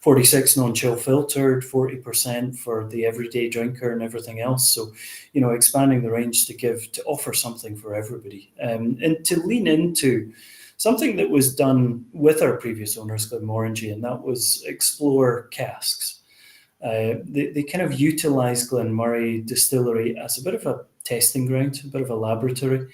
46 non-chill filtered, 40% for the everyday drinker and everything else. So, expanding the range to offer something for everybody, and to lean into something that was done with our previous owners, Glenmorangie, and that was explore casks. They kind of utilised Glen Moray Distillery as a bit of a testing ground, a bit of a laboratory,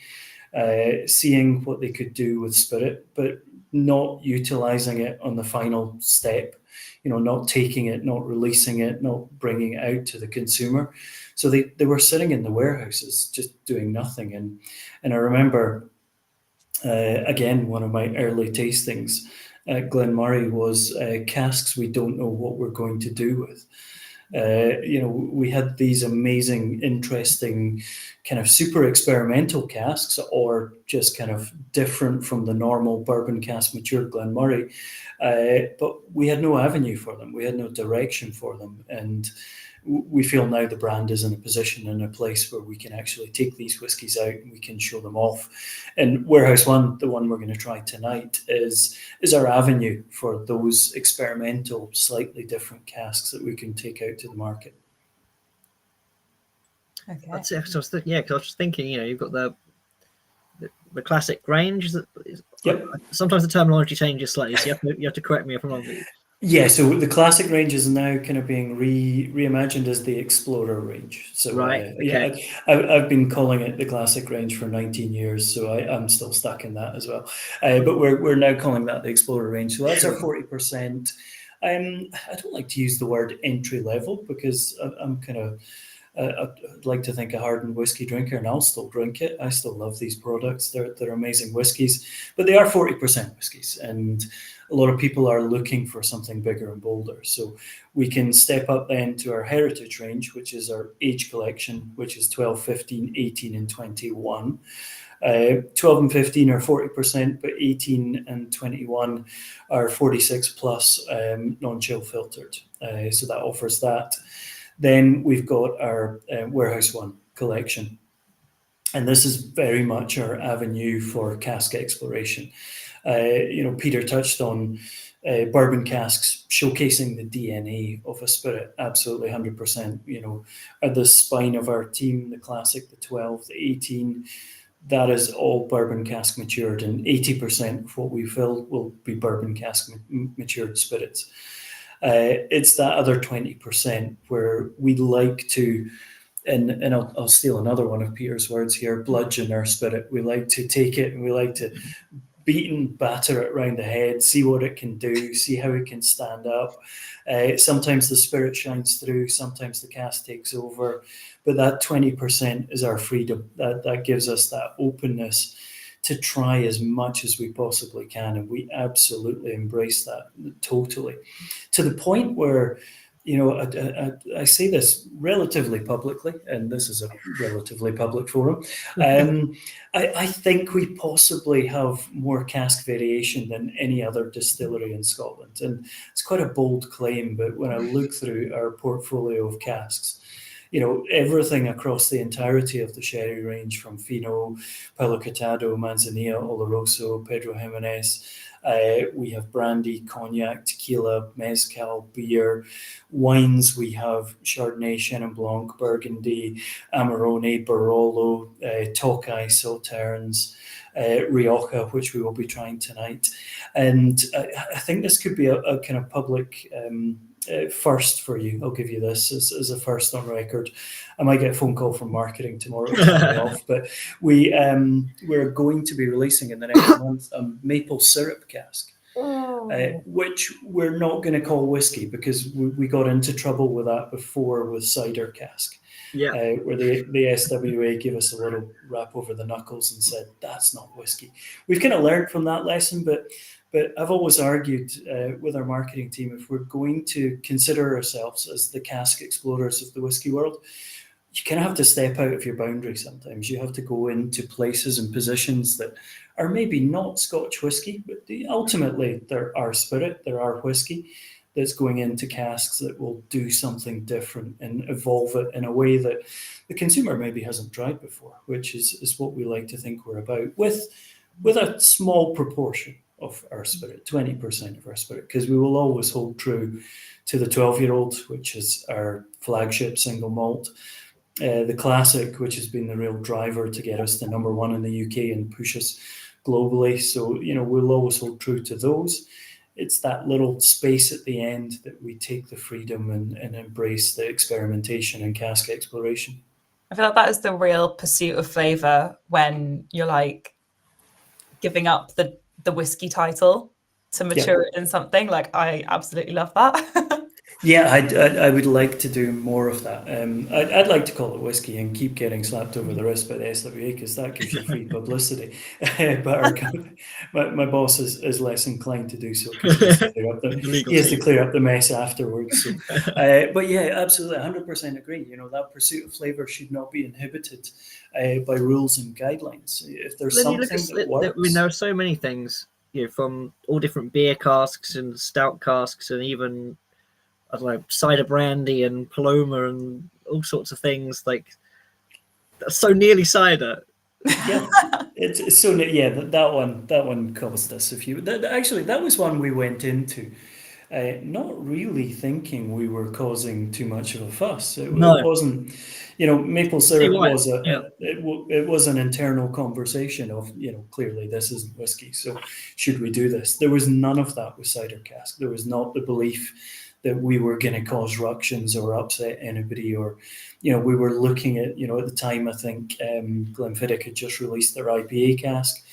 seeing what they could do with spirit, but not utilising it on the final step, not taking it, not releasing it, not bringing it out to the consumer. So they were sitting in the warehouses just doing nothing. And I remember, again, one of my early tastings at Glen Moray was casks we don't know what we're going to do with. We had these amazing, interesting, kind of super experimental casks, or just kind of different from the normal bourbon cask matured Glen Moray, but we had no avenue for them. We had no direction for them, and we feel now the brand is in a position, in a place where we can actually take these whiskies out and we can show them off. And Warehouse One, the one we're going to try tonight, is our avenue for those experimental, slightly different casks that we can take out to the market. Okay. That's it. So because I was just thinking, you've got the classic range. Yep. Sometimes the terminology changes slightly, so you have to correct me if I'm wrong. Yeah, so the classic range is now kind of being reimagined as the Explorer range. So right, okay. I've been calling it the classic range for 19 years, so I'm still stuck in that as well. But we're now calling that the Explorer range. So that's our 40%. I don't like to use the word entry level, because I'm kind of I'd like to think a hardened whiskey drinker, and I'll still drink it. I still love these products. They're amazing whiskies, but they are 40% whiskies, and a lot of people are looking for something bigger and bolder. So we can step up then to our heritage range, which is our age collection, which is 12, 15, 18, and 21. 12 and 15 are 40%, but 18 and 21 are 46 plus non-chill filtered. So that offers that. Then we've got our Warehouse One collection. And this is very much our avenue for cask exploration. Peter touched on bourbon casks showcasing the DNA of a spirit. Absolutely 100%. At the spine of our team, the classic, the 12, the 18, that is all bourbon cask matured, and 80% of what we fill will be bourbon cask matured spirits. It's that other 20% where we like to, and I'll steal another one of Peter's words here, bludgeon our spirit. We like to take it and we like to batter it around the head, see what it can do, see how it can stand up. Sometimes the spirit shines through, sometimes the cask takes over, but that 20% is our freedom. That gives us that openness to try as much as we possibly can, and we absolutely embrace that totally, to the point where, you know, I say this relatively publicly, and this is a relatively public forum. I think we possibly have more cask variation than any other distillery in Scotland, and it's quite a bold claim, but when I look through our portfolio of casks, you know, everything across the entirety of the sherry range, from Fino, Palo Cortado, Manzanilla, Oloroso, Pedro Jimenez. We have brandy, cognac, tequila, mezcal, beer, wines. We have Chardonnay, Chenin Blanc, Burgundy, Amarone, Barolo, Tokai, Sauternes, Rioja, which we will be trying tonight. And I think this could be a kind of public first for you. I'll give you this as a first on record. I might get a phone call from marketing tomorrow to tell me off, but we're going to be releasing in the next month a maple syrup cask, which we're not going to call whiskey, because we got into trouble with that before with cider cask. Where the SWA gave us a little rap over the knuckles and said, that's not whiskey. We've kind of learned from that lesson, but I've always argued with our marketing team, if we're going to consider ourselves as the cask explorers of the whiskey world, you kind of have to step out of your boundary sometimes. You have to go into places and positions that are maybe not Scotch whiskey, but ultimately they're our spirit, they're our whiskey, that's going into casks that will do something different and evolve it in a way that the consumer maybe hasn't tried before, which is what we like to think we're about, with a small proportion of our spirit, 20% of our spirit, because we will always hold true to the 12-year-old, which is our flagship single malt, the classic, which has been the real driver to get us to number one in the UK and push us globally. So, you know, we'll always hold true to those. It's that little space at the end that we take the freedom and embrace the experimentation and cask exploration. I feel like that is the real pursuit of flavour, when you're like giving up the whiskey title to mature it in something. Like, I absolutely love that. Yeah, I would like to do more of that. I'd like to call it whiskey and keep getting slapped over the wrist by the SWA, because that gives you free publicity. But my boss is less inclined to do so, because he has to clear up the mess afterwards. So, but yeah, absolutely, 100% agree. You know, that pursuit of flavour should not be inhibited by rules and guidelines. If there's something that works, we know so many things, you know, from all different beer casks and stout casks, and even, I don't know, cider brandy and Paloma and all sorts of things, like, that's so nearly cider. Yeah, it's so, yeah, that one caused us a few. Actually, that was one we went into not really thinking we were causing too much of a fuss. It wasn't, you know, maple syrup was it was an internal conversation of, you know, clearly this isn't whiskey, so should we do this? There was none of that with cider cask. There was not the belief that we were going to cause ructions or upset anybody, or, you know, we were looking at, you know, at the time, I think Glenfiddich had just released their IPA cask.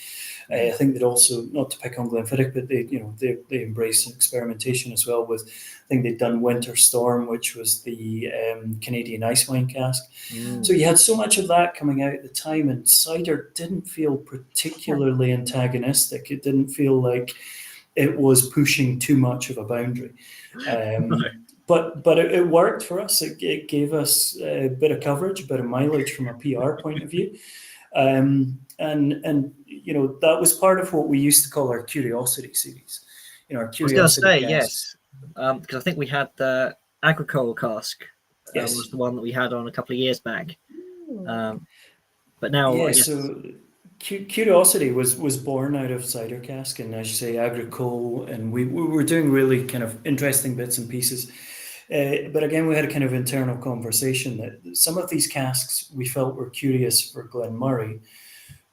I think they'd also, not to pick on Glenfiddich, but they embraced experimentation as well with, I think they'd done Winter Storm, which was the Canadian ice wine cask. So you had so much of that coming out at the time, and cider didn't feel particularly antagonistic. It didn't feel like it was pushing too much of a boundary. But it worked for us. It gave us a bit of coverage, a bit of mileage from a PR point of view. And you know, that was part of what we used to call our Curiosity series. You know, our Curiosity I was going to say, yes, because I think we had the Agricole cask. Was the one that we had on a couple of years back. But now, yeah, so Curiosity was born out of cider cask, and as you say, Agricole, and we were doing really kind of interesting bits and pieces. But again, we had a kind of internal conversation that some of these casks we felt were curious for Glen Moray,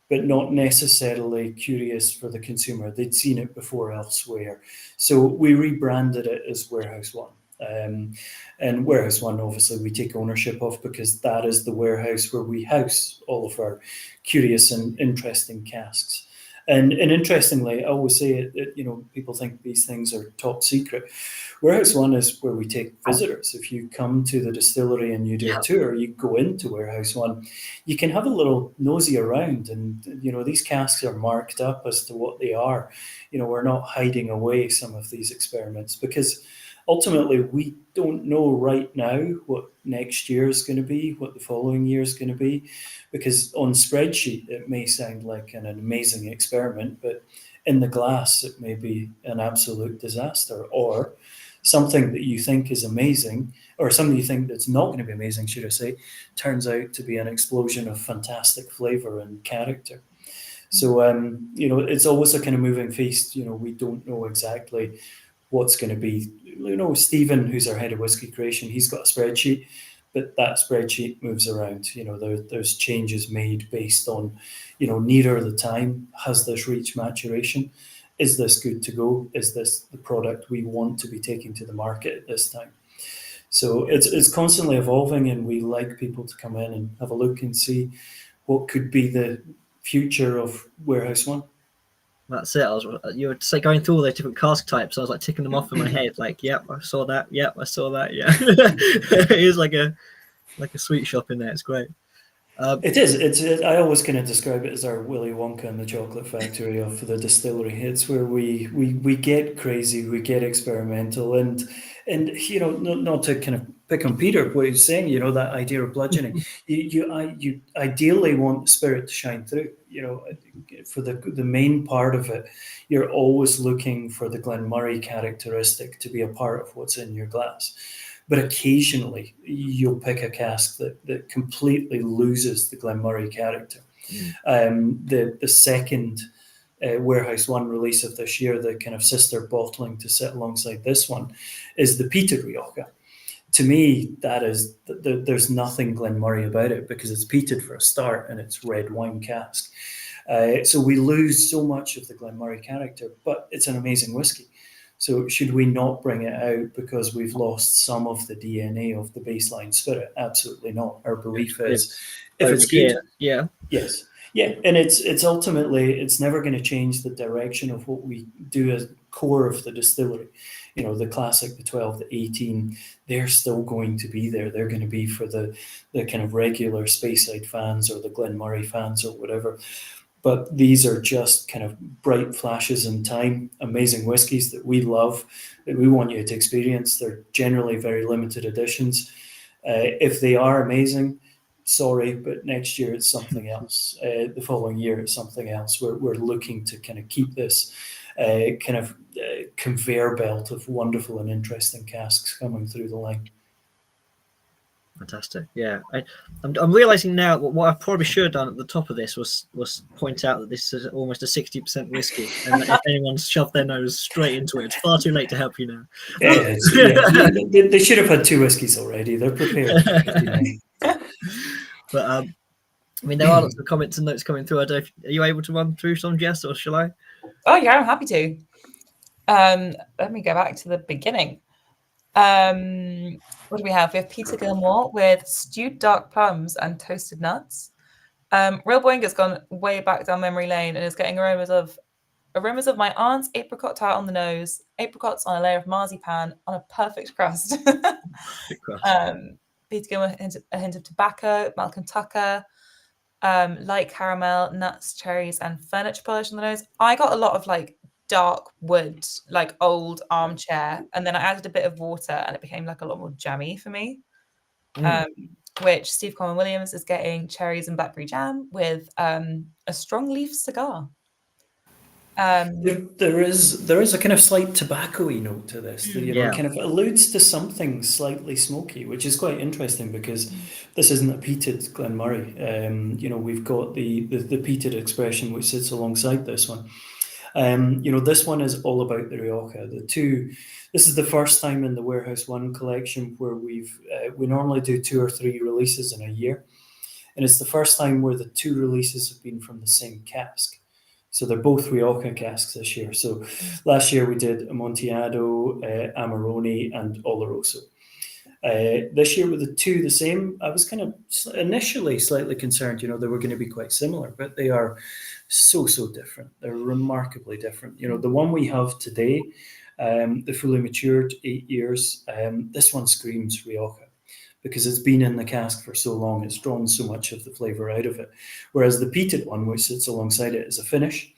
but not necessarily curious for the consumer. They'd seen it before elsewhere. So we rebranded it as Warehouse One. And Warehouse One, obviously, we take ownership of, because that is the warehouse where we house all of our curious and interesting casks. And interestingly, I always say it, people think these things are top secret. Warehouse One is where we take visitors. If you come to the distillery and you do a tour, you go into Warehouse One, you can have a little nosy around, and these casks are marked up as to what they are. We're not hiding away some of these experiments, because ultimately we don't know right now what next year is going to be, what the following year is going to be, because on spreadsheet it may sound like an amazing experiment, but in the glass it may be an absolute disaster, or something that you think is amazing, or something you think that's not going to be amazing, should I say, turns out to be an explosion of fantastic flavor and character. So it's always a kind of moving feast. We don't know exactly what's going to be. Stephen, who's our head of whiskey creation, he's got a spreadsheet, but that spreadsheet moves around. There's changes made based on, nearer the time. Has this reached maturation? Is this good to go? Is this the product we want to be taking to the market at this time? So it's constantly evolving, and we like people to come in and have a look and see what could be the future of Warehouse One. That's it. You were going through all the different cask types. I was like ticking them off in my head. Like, yep, I saw that. Yep, I saw that. Yeah, it is like a sweet shop in there. It's great. It is. I always kind of describe it as our Willy Wonka and the Chocolate Factory of the distillery. It's where we get crazy, we get experimental, and not to kind of pick on Peter, what he's saying, that idea of bludgeoning. You ideally want the spirit to shine through. For the main part of it, you're always looking for the Glen Moray characteristic to be a part of what's in your glass. But occasionally you'll pick a cask that completely loses the Glen Moray character. The second Warehouse One release of this year, the kind of sister bottling to sit alongside this one, is the peated Rioja. To me, that is there's nothing Glen Moray about it, because it's peated for a start and it's red wine cask. So we lose so much of the Glen Moray character, but it's an amazing whiskey. So should we not bring it out because we've lost some of the DNA of the baseline spirit? Absolutely not. Our belief is if it's good, yeah, yes, yeah, and it's ultimately, it's never going to change the direction of what we do as core of the distillery. The classic, the 12, the 18, they're still going to be there. They're going to be for the kind of regular Speyside fans or the Glen Moray fans or whatever. But these are just kind of bright flashes in time, amazing whiskies that we love, that we want you to experience. They're generally very limited editions. If they are amazing, sorry, but next year it's something else. The following year it's something else. We're looking to kind of keep this conveyor belt of wonderful and interesting casks coming through the line. Fantastic. Yeah, I'm realizing now what I probably should have done at the top of this was point out that this is almost a 60% whiskey, and if anyone's shoved their nose straight into it, it's far too late to help you now. They should have had 2 whiskies already. They're prepared for 59. But there are lots of comments and notes coming through. I don't know are you able to run through some, Jess, or shall I? Oh yeah, I'm happy to. Let me go back to the beginning. What do we have? We have Peter Gilmore with stewed dark plums and toasted nuts. Real Boinger's gone way back down memory lane and is getting aromas of my aunt's apricot tart on the nose, apricots on a layer of marzipan on a perfect crust. Peter Gilmore, a hint of tobacco, Malcolm Tucker, light caramel, nuts, cherries, and furniture polish on the nose. I got a lot of dark wood, like old armchair, and then I added a bit of water and it became a lot more jammy for me. Which Steve Coleman Williams is getting cherries and blackberry jam with a strong leaf cigar. There is a kind of slight tobacco-y note to this that kind of alludes to something slightly smoky, which is quite interesting because this isn't a peated Glen Moray. We've got the peated expression which sits alongside this one. This one is all about the Rioja. This is the first time in the Warehouse One collection where we normally do 2 or 3 releases in a year, and it's the first time where the 2 releases have been from the same cask. So they're both Rioja casks this year. So last year we did Amontillado, Amarone, and Oloroso. This year with the two the same, I was kind of initially slightly concerned, they were going to be quite similar, but they are so different. They're remarkably different. The one we have today, the fully matured 8 years, this one screams Rioja because it's been in the cask for so long. It's drawn so much of the flavour out of it. Whereas the peated one, which sits alongside it, is a finish.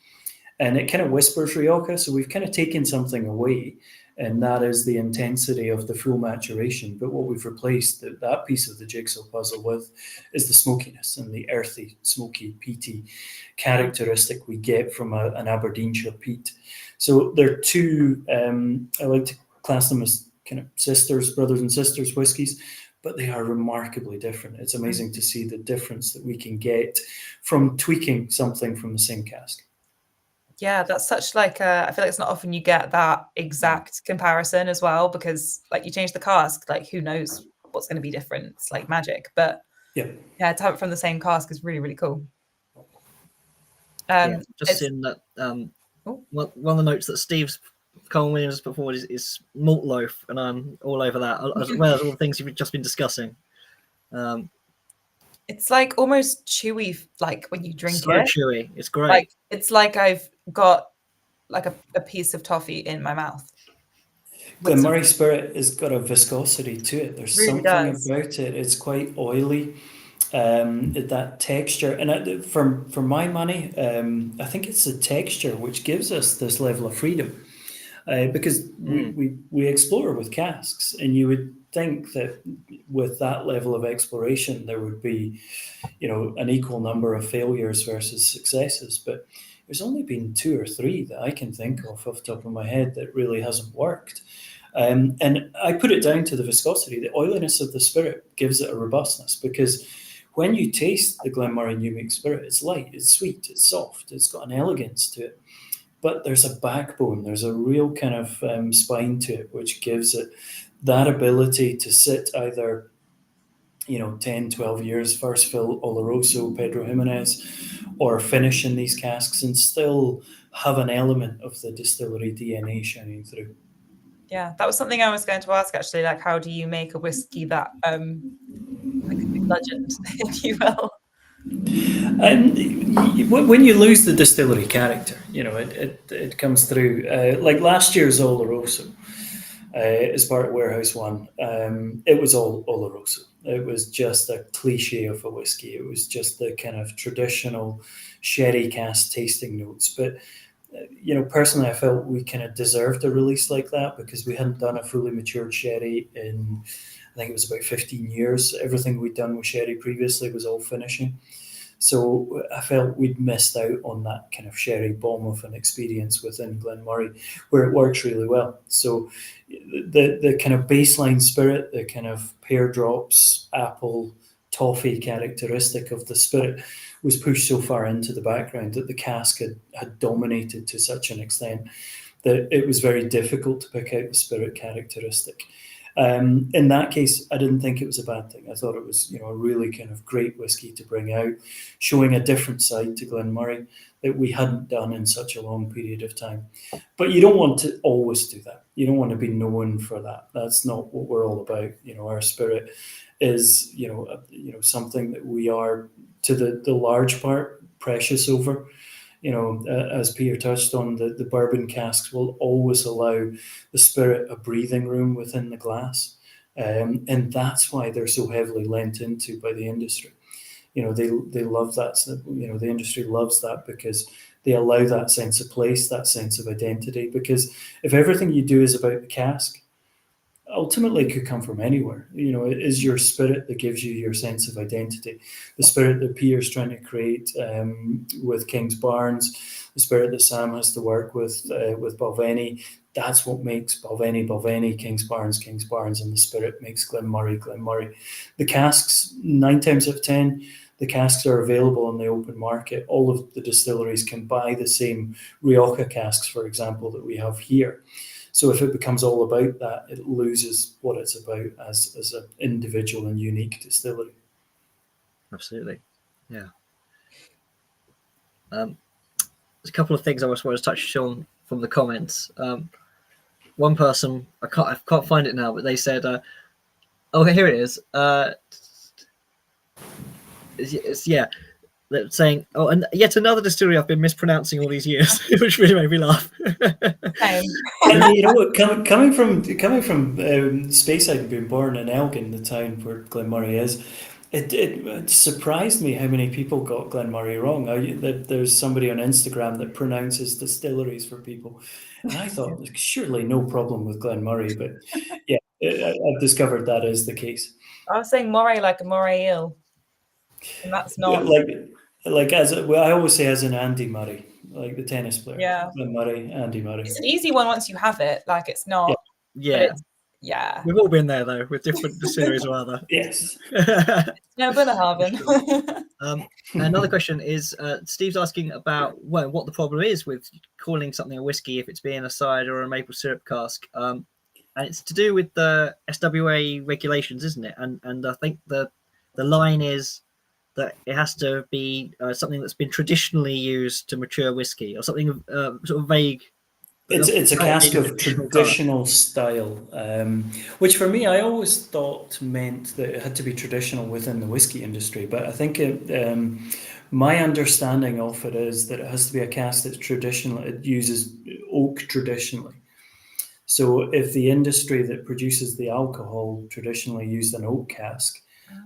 And it kind of whispers Rioja. So we've kind of taken something away, and that is the intensity of the full maturation. But what we've replaced that piece of the jigsaw puzzle with is the smokiness and the earthy, smoky, peaty characteristic we get from an Aberdeenshire peat. So they're two, I like to class them as kind of brothers and sisters whiskies, but they are remarkably different. It's amazing to see the difference that we can get from tweaking something from the same cask. Yeah, that's such I feel like it's not often you get that exact comparison as well, because like you change the cask, like who knows what's going to be different. It's like magic, but yeah, to have it from the same cask is really, really cool. Just in that, one of the notes that Steve's Colin Williams put forward is malt loaf, and I'm all over that, as well as all the things you've just been discussing. It's like almost chewy, like when you drink so it. Chewy, it's great. Like it's like I've got like a piece of toffee in my mouth. Glen Moray Spirit has got a viscosity to it. There's really something about it. It's quite oily. That texture, and for my money, I think it's the texture which gives us this level of freedom, because we explore with casks, and you would think that with that level of exploration there would be an equal number of failures versus successes, but there's only been 2 or 3 that I can think of off the top of my head that really hasn't worked. And I put it down to the viscosity. The oiliness of the spirit gives it a robustness, because when you taste the Glen Moray New Make Spirit, it's light, it's sweet, it's soft, it's got an elegance to it, but there's a backbone, there's a real kind of spine to it, which gives it that ability to sit either 10, 12 years, first fill Oloroso, Pedro Jimenez, or finish in these casks and still have an element of the distillery DNA shining through. Yeah, that was something I was going to ask actually, like how do you make a whiskey that like a big legend, if you will? When you lose the distillery character, it comes through. Like last year's Oloroso, as part of Warehouse One, it was all Oloroso. It was just a cliche of a whiskey. It was just the kind of traditional sherry cask tasting notes. But personally, I felt we kind of deserved a release like that, because we hadn't done a fully matured sherry in, I think it was about 15 years. Everything we'd done with sherry previously was all finishing. So I felt we'd missed out on that kind of sherry bomb of an experience within Glen Moray, where it works really well. So the kind of baseline spirit, the kind of pear drops, apple, toffee characteristic of the spirit was pushed so far into the background that the cask had dominated to such an extent that it was very difficult to pick out the spirit characteristic. In that case, I didn't think it was a bad thing. I thought it was, a really kind of great whiskey to bring out, showing a different side to Glen Moray that we hadn't done in such a long period of time. But you don't want to always do that. You don't want to be known for that. That's not what we're all about. Our spirit is, something that we are, to the large part, precious over. As Peter touched on, the bourbon casks will always allow the spirit a breathing room within the glass. And that's why they're so heavily lent into by the industry. They love that. The industry loves that because they allow that sense of place, that sense of identity. Because if everything you do is about the cask, ultimately it could come from anywhere. It is your spirit that gives you your sense of identity. The spirit that Peter's trying to create with Kingsbarns, the spirit that Sam has to work with Balvenie, that's what makes Balvenie, Kingsbarns, and the spirit makes Glen Moray. The casks, 9 times out of 10, the casks are available on the open market. All of the distilleries can buy the same Rioja casks, for example, that we have here. So if it becomes all about that, it loses what it's about as an individual and unique distillery. Absolutely, yeah. There's a couple of things I just wanted to touch on from the comments. One person, I can't find it now, but they said Oh, here it is. Yeah. Saying, oh, and yet another distillery I've been mispronouncing all these years, which really made me laugh. Same. And you know what? Coming from Speyside and being born in Elgin, the town where Glen Moray is, it surprised me how many people got Glen Moray wrong. There's somebody on Instagram that pronounces distilleries for people, and I thought surely no problem with Glen Moray, but yeah, I've discovered that is the case. I was saying Moray like a Moray eel, and that's not like I always say as in Andy Murray, like the tennis player. Yeah. Glen Moray, Andy Murray. It's an easy one once you have it. Like it's not. Yeah. Yeah. We've all been there though, with different distilleries or other. Yes. No, Ballindalloch. Another question is Steve's asking about what the problem is with calling something a whiskey if it's being a cider or a maple syrup cask. And it's to do with the SWA regulations, isn't it? And I think the line is that it has to be something that's been traditionally used to mature whiskey, or something sort of vague. It's a cask of traditional style, which for me, I always thought meant that it had to be traditional within the whiskey industry. But I think my understanding of it is that it has to be a cask that's traditional. It uses oak traditionally. So if the industry that produces the alcohol traditionally used an oak cask,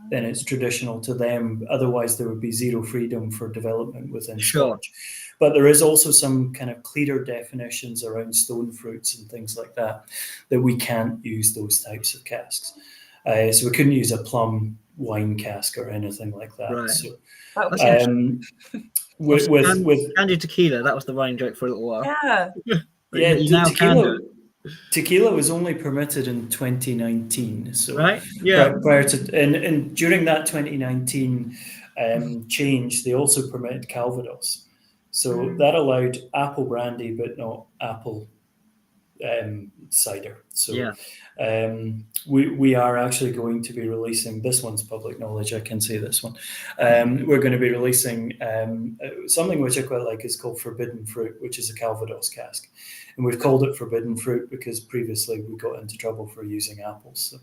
then it's traditional to them. Otherwise, there would be zero freedom for development within Scotch. But there is also some kind of clearer definitions around stone fruits and things like that we can't use those types of casks. So we couldn't use a plum wine cask or anything like that. Right. So, with candied tequila, that was the running joke for a little while. Yeah. Tequila was only permitted in 2019. So right, yeah. Prior to and during that 2019 change, they also permitted Calvados. So that allowed apple brandy, but not apple cider. So we are actually going to be releasing, this one's public knowledge, I can say this one. We're going to be releasing something which I quite like, is called Forbidden Fruit, which is a Calvados cask. And we've called it Forbidden Fruit because previously we got into trouble for using apples.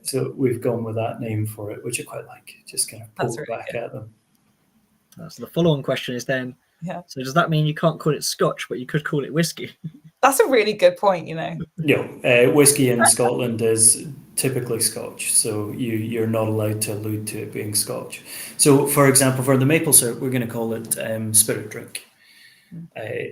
So we've gone with that name for it, which I quite like. Just kind of poke back at them. So the follow-on question is then, so does that mean you can't call it Scotch, but you could call it whiskey? That's a really good point, you know. No, whiskey in Scotland is typically Scotch, so you're not allowed to allude to it being Scotch. So, for example, for the maple syrup, we're going to call it spirit drink.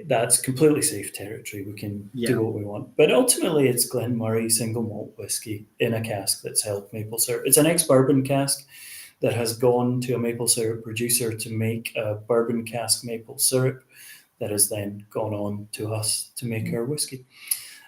That's completely safe territory. We can do what we want. But ultimately, it's Glen Moray single malt whiskey in a cask that's held maple syrup. It's an ex-bourbon cask that has gone to a maple syrup producer to make a bourbon cask maple syrup that has then gone on to us to make our whiskey.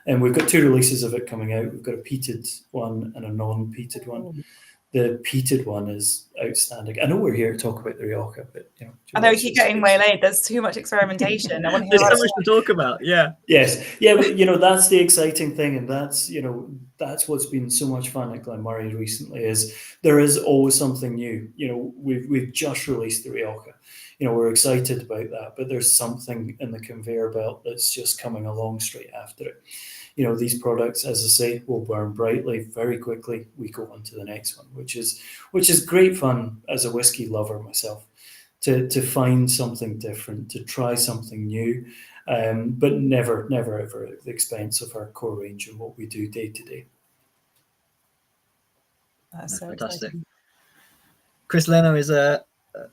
And we've got 2 releases of it coming out. We've got a peated one and a non-peated one. The peated one is outstanding. I know we're here to talk about the Rioja, but I know we keep getting waylaid. There's too much experimentation. I want to hear There's so much to talk about. Yeah. Yes. Yeah. But, that's the exciting thing, and that's what's been so much fun at Glen Moray recently. Is there is always something new. We've just released the Rioja. We're excited about that, but there's something in the conveyor belt that's just coming along straight after it. These products, as I say, will burn brightly very quickly. We go on to the next one, which is great fun as a whiskey lover myself, to find something different, to try something new, but never ever at the expense of our core range and what we do day to day. That's so fantastic. Exciting. Chris Leno is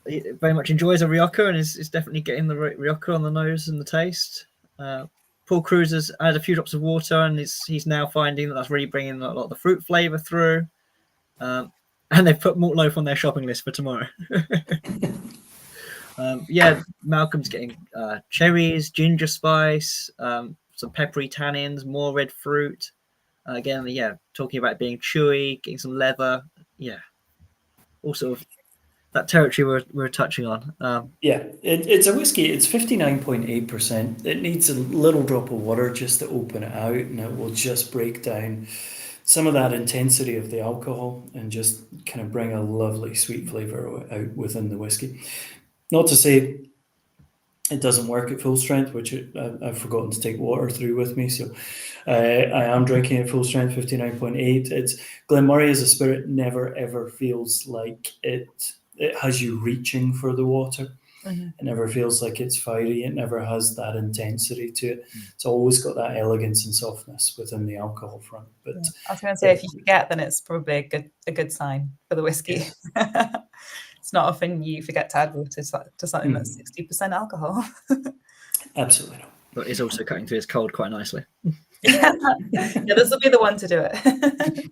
he very much enjoys a Rioja and is definitely getting the Rioja on the nose and the taste. Paul Cruz has added a few drops of water, and he's now finding that's really bringing a lot of the fruit flavour through. And they've put malt loaf on their shopping list for tomorrow. Malcolm's getting cherries, ginger spice, some peppery tannins, more red fruit. Again, talking about being chewy, getting some leather. Yeah, all sort of that territory we're touching on. It's a whiskey. It's 59.8%. It needs a little drop of water just to open it out, and it will just break down some of that intensity of the alcohol and just kind of bring a lovely sweet flavour out within the whiskey. Not to say It doesn't work at full strength, which I've forgotten to take water through with me. So I am drinking at full strength, 59.8. It's Glen Moray as a spirit never ever feels like it has you reaching for the water. Mm-hmm. It never feels like it's fiery. It never has that intensity to it. It's always got that elegance and softness within the alcohol front. But yeah. I was going to say, if you forget, then it's probably a good sign for the whiskey. Yes. It's not often you forget to add water to something that's 60% alcohol. Absolutely not. But it's also cutting through his cold quite nicely. Yeah, this will be the one to do it.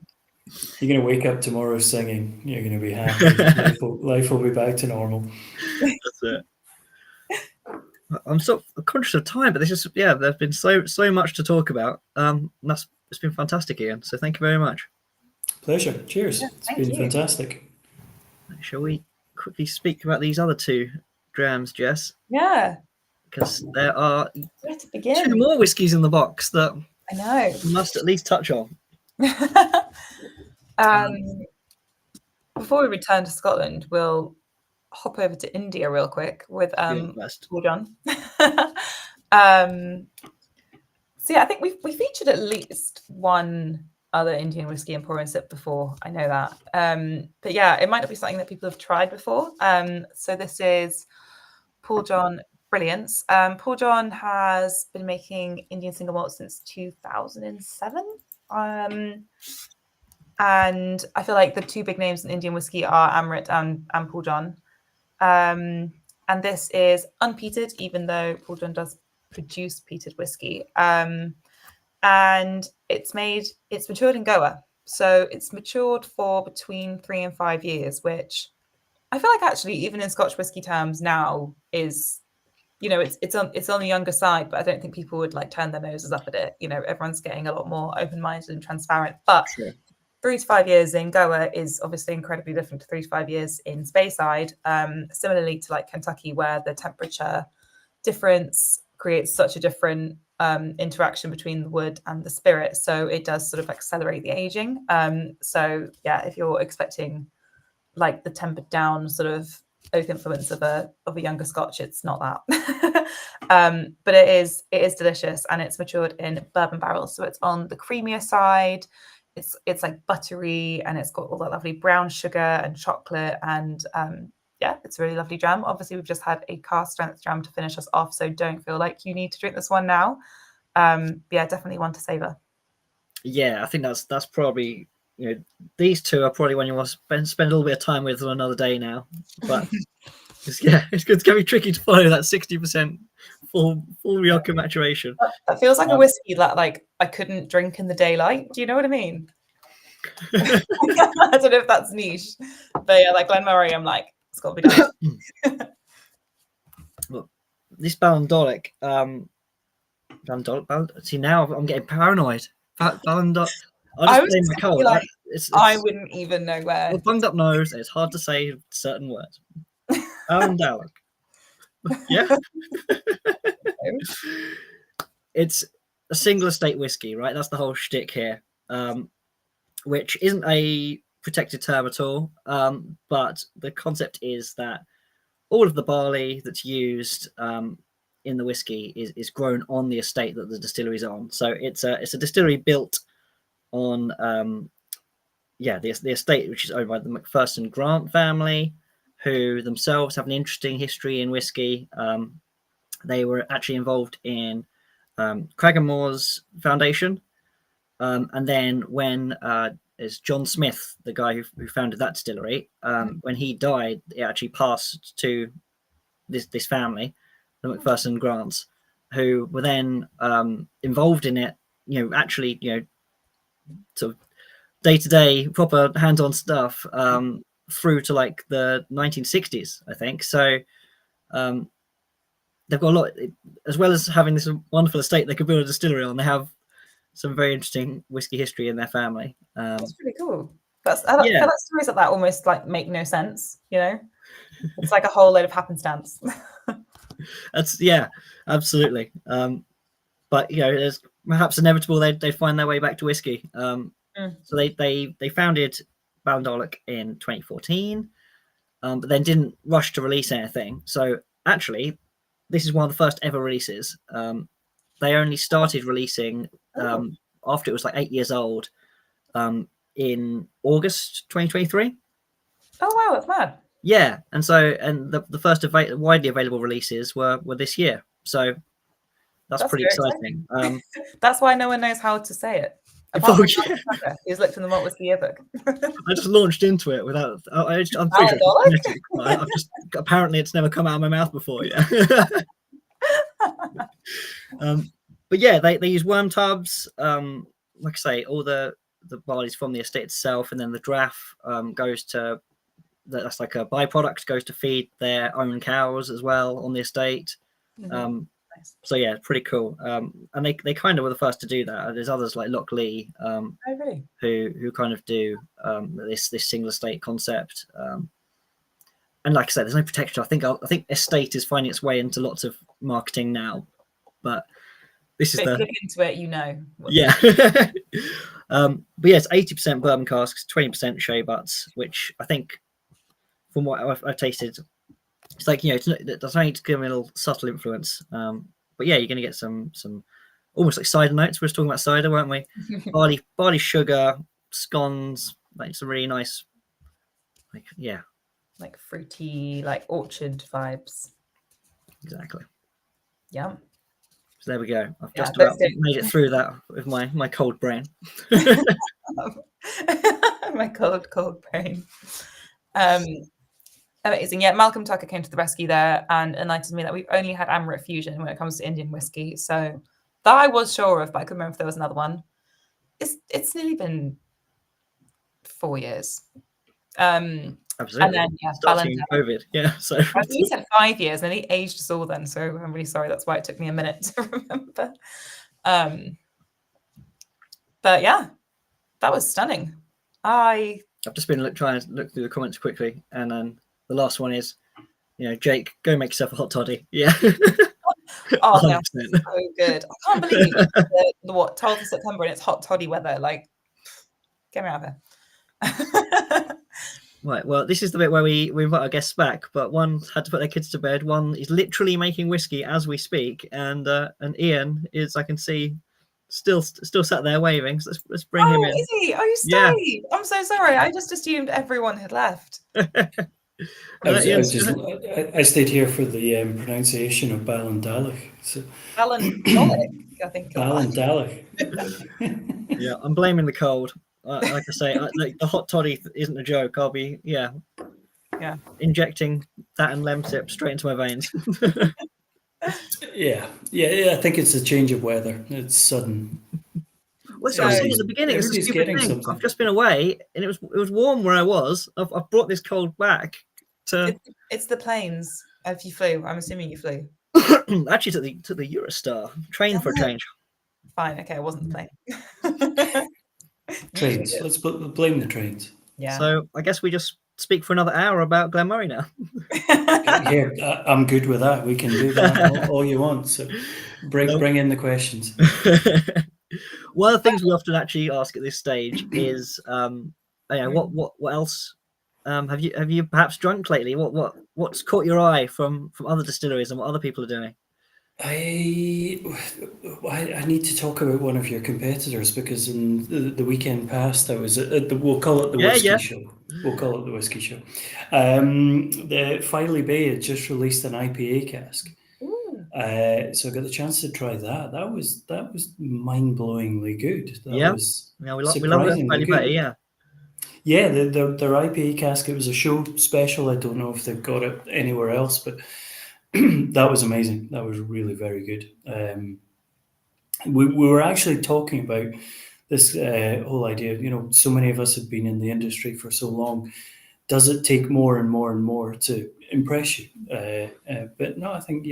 You're going to wake up tomorrow singing. You're going to be happy. Life will be back to normal. That's it. I'm sort of conscious of time, but there's been so much to talk about. It's been fantastic, Iain. So thank you very much. Pleasure. Cheers. Yeah, it's been fantastic. Shall we quickly speak about these other two drams, Jess? Yeah. Because there are where to begin? 2 more whiskies in the box that I know we must at least touch on. Before we return to Scotland, we'll hop over to India real quick with Paul John. So yeah, I think we featured at least one other Indian whiskey and pour and sip before. I know that. But yeah, it might not be something that people have tried before. So this is Paul John Brilliance. Paul John has been making Indian single malt since 2007. And I feel like the 2 big names in Indian whiskey are Amrit and Paul John. And this is unpeated, even though Paul John does produce peated whiskey. And it's matured in Goa. So it's matured for between 3 and 5 years, which I feel like actually, even in Scotch whiskey terms now is, it's on the younger side, but I don't think people would like turn their noses up at it. Everyone's getting a lot more open-minded and transparent. But sure. 3 to 5 years in Goa is obviously incredibly different to 3 to 5 years in Speyside. Similarly to like Kentucky, where the temperature difference creates such a different interaction between the wood and the spirit. So it does sort of accelerate the aging. So yeah, if you're expecting like the tempered down sort of oak influence of a younger Scotch, it's not that. But it is delicious, and it's matured in bourbon barrels. So it's on the creamier side. It's like buttery, and it's got all that lovely brown sugar and chocolate, and yeah, it's a really lovely dram. Obviously, we've just had a cask strength dram to finish us off, so don't feel like you need to drink this one now. Yeah, definitely one to savor. Yeah, I think that's probably, these 2 are probably one you want to spend a little bit of time with on another day now. But it's going to be tricky to follow that 60% full Rioja maturation. That feels like a whiskey that like I couldn't drink in the daylight. Do you know what I mean? I don't know if that's niche, but yeah, like Glen Moray, I'm like, it's got to be done. Well, this Ballindalloch, see, now I'm getting paranoid. Ballindalloch. I wouldn't even know where. Well, bunged up nose, and it's hard to say certain words. Ballindalloch. Yeah. It's a single estate whiskey, right? That's the whole shtick here, which isn't a protected term at all. But the concept is that all of the barley that's used in the whiskey is grown on the estate that the distillery is on. So it's a distillery built on the estate, which is owned by the Macpherson Grant family, who themselves have an interesting history in whiskey. They were actually involved in Cragganmore's foundation, and then when is John Smith, the guy who founded that distillery, when he died, it actually passed to this family, the Macpherson Grants, who were then involved in it, actually, sort of day-to-day proper hands-on stuff through to like the 1960s, I think. So they've got a lot, as well as having this wonderful estate they could build a distillery on. They have some very interesting whiskey history in their family. That's pretty cool. I feel like stories like that almost like make no sense. It's like a whole load of happenstance. That's absolutely. But it's perhaps inevitable they find their way back to whiskey. So they founded Ballindalloch in 2014, but then didn't rush to release anything. So actually, this is one of the first ever releases. They only started releasing after it was like 8 years old in August 2023. Oh wow, that's mad. Yeah, and the first widely available releases were this year. So that's pretty exciting. That's why no one knows how to say it. Oh, He's looked in the Malt Whiskey Yearbook. I just launched into it without. I'm pretty sure I've just apparently it's never come out of my mouth before. Yeah. But yeah, they use worm tubs. Like I say, all the barley's from the estate itself, and then the draff goes to that's like a byproduct, goes to feed their own cows as well on the estate. Nice. So yeah, pretty cool. And they kind of were the first to do that. There's others like Loch Lee, really? who kind of do this single estate concept. And like I said, there's no protection. I think estate is finding its way into lots of marketing now, but this is look into it, Yeah. But yeah, it's 80% bourbon casks, 20% sherry butts, which I think, from what I've tasted, it's like, it does need to give me a little subtle influence. But yeah, you're going to get some almost like cider notes. We were talking about cider, weren't we? barley sugar, scones, like some really nice, like fruity, like orchard vibes. Exactly. Yeah. So there we go. I've just about made it through that with my cold brain. My cold brain. Amazing. Yeah, Malcolm Tucker came to the rescue there and enlightened me that we've only had Amaret Fusion when it comes to Indian whiskey. So that I was sure of, but I couldn't remember if there was another one. It's nearly been 4 years. Absolutely. And then starting COVID. Yeah. So I think he said 5 years, and he aged us all then. So I'm really sorry. That's why it took me a minute to remember. But yeah, that was stunning. I've just been trying to look through the comments quickly, and then the last one is, Jake, go make yourself a hot toddy. Yeah. Oh, that's so good. I can't believe the 12th of September and it's hot toddy weather. Like, get me out of here. Right. Well, this is the bit where we invite our guests back, but one had to put their kids to bed. One is literally making whiskey as we speak, and Iain is, I can see, still sat there waving. So let's bring him in. Is he? Oh, you stayed. Yeah. I'm so sorry. I just assumed everyone had left. I stayed here for the pronunciation of Ballindalloch. So. Ballindalloch, I think. Ballindalloch. Yeah, I'm blaming the cold. Like I say, the hot toddy isn't a joke. I'll be injecting that and Lemsip straight into my veins. Yeah. I think it's a change of weather. It's sudden. Well, so I was saying at the beginning, it's a stupid thing. Something. I've just been away, and it was warm where I was. I've brought this cold back to. It's the planes. If you flew, I'm assuming you flew. Actually, to the Eurostar train for a change. Fine. Okay, it wasn't the plane. Trains. Let's blame the trains. Yeah. So I guess we just speak for another hour about Glen Moray now. Here, I'm good with that. We can do that all you want. So bring in the questions. One of the things we often actually ask at this stage is, what else have you perhaps drunk lately? What's caught your eye from other distilleries and what other people are doing? I need to talk about one of your competitors, because in the weekend past I was at we'll call it the whiskey show. We'll call it the whiskey show. The Filey Bay had just released an IPA cask. So I got the chance to try that. That was mind-blowingly good. We love the Filey Bay, yeah. Yeah, their IPA cask, it was a show special. I don't know if they've got it anywhere else, but that was amazing. That was really very good. We were actually talking about this whole idea. So many of us have been in the industry for so long. Does it take more and more and more to impress you? But no, I think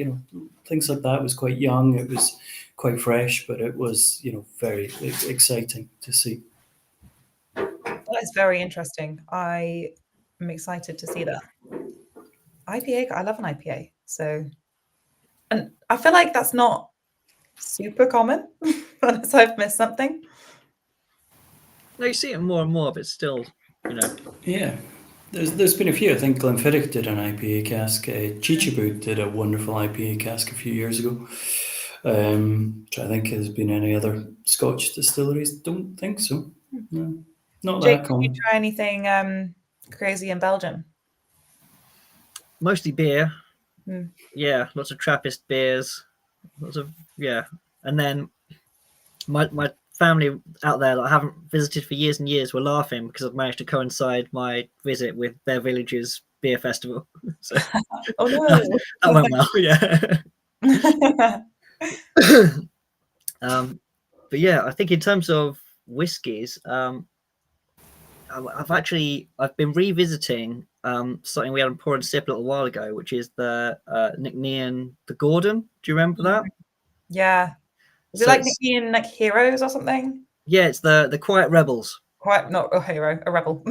things like that was quite young. It was quite fresh, but it was very exciting to see. That's very interesting. I am excited to see that. IPA, I love an IPA. So, and I feel like that's not super common, unless I've missed something. No, you see it more and more, but still, Yeah. There's been a few. I think Glenfiddich did an IPA cask. Chichibu did a wonderful IPA cask a few years ago. Which I think has been any other Scotch distilleries. Don't think so. No, not Jake, that did you common. try anything crazy in Belgium? Mostly beer. Mm. Yeah, lots of Trappist beers. Lots of and then my family out there that I haven't visited for years and years were laughing because I've managed to coincide my visit with their village's beer festival. So Oh no, that went well. Yeah. But yeah, I think in terms of whiskies, I've been revisiting something we had on Pour and Sip a little while ago, which is the Nick Nean, the Gordon. Do you remember that? Yeah. Is it like Nick Nean, like Heroes or something? Yeah, it's the Quiet Rebels. Quite not a hero, a rebel.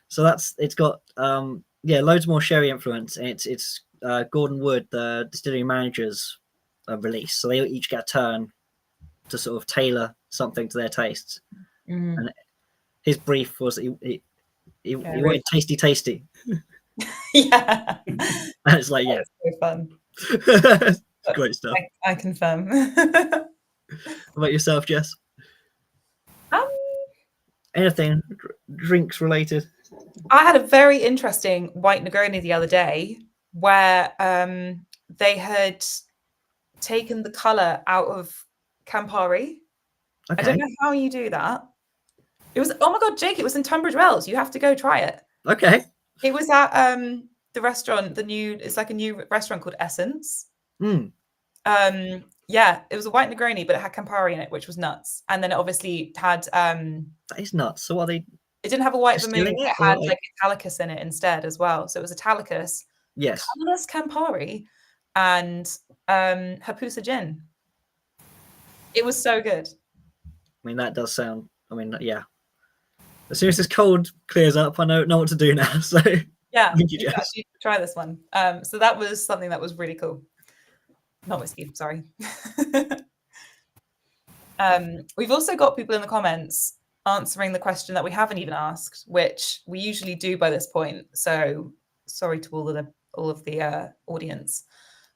So it's got loads more sherry influence. And it's Gordon Wood, the distillery manager's release. So they each get a turn to sort of tailor something to their tastes. And his brief was he wanted tasty. Yeah. And it's like, yeah. So fun. Great stuff. I confirm. What about yourself, Jess? Anything drinks related? I had a very interesting white Negroni the other day where they had taken the colour out of Campari. Okay. I don't know how you do that. It was, oh my God, Jake, it was in Tunbridge Wells. You have to go try it. Okay. It was at the restaurant, it's like a new restaurant called Essence. Yeah, it was a white Negroni, but it had Campari in it, which was nuts. And then it obviously had that is nuts. So what they? It didn't have a white vermouth. It had like Italicus in it instead as well. So it was Italicus, yes, colourless Campari, and Hapusa gin. It was so good. I mean, that does sound. I mean, yeah. As soon as this cold clears up, I know what to do now. So yeah, thank you, Jess. You try this one. So that was something that was really cool. Not whiskey, sorry. We've also got people in the comments answering the question that we haven't even asked, which we usually do by this point. So sorry to all of the audience,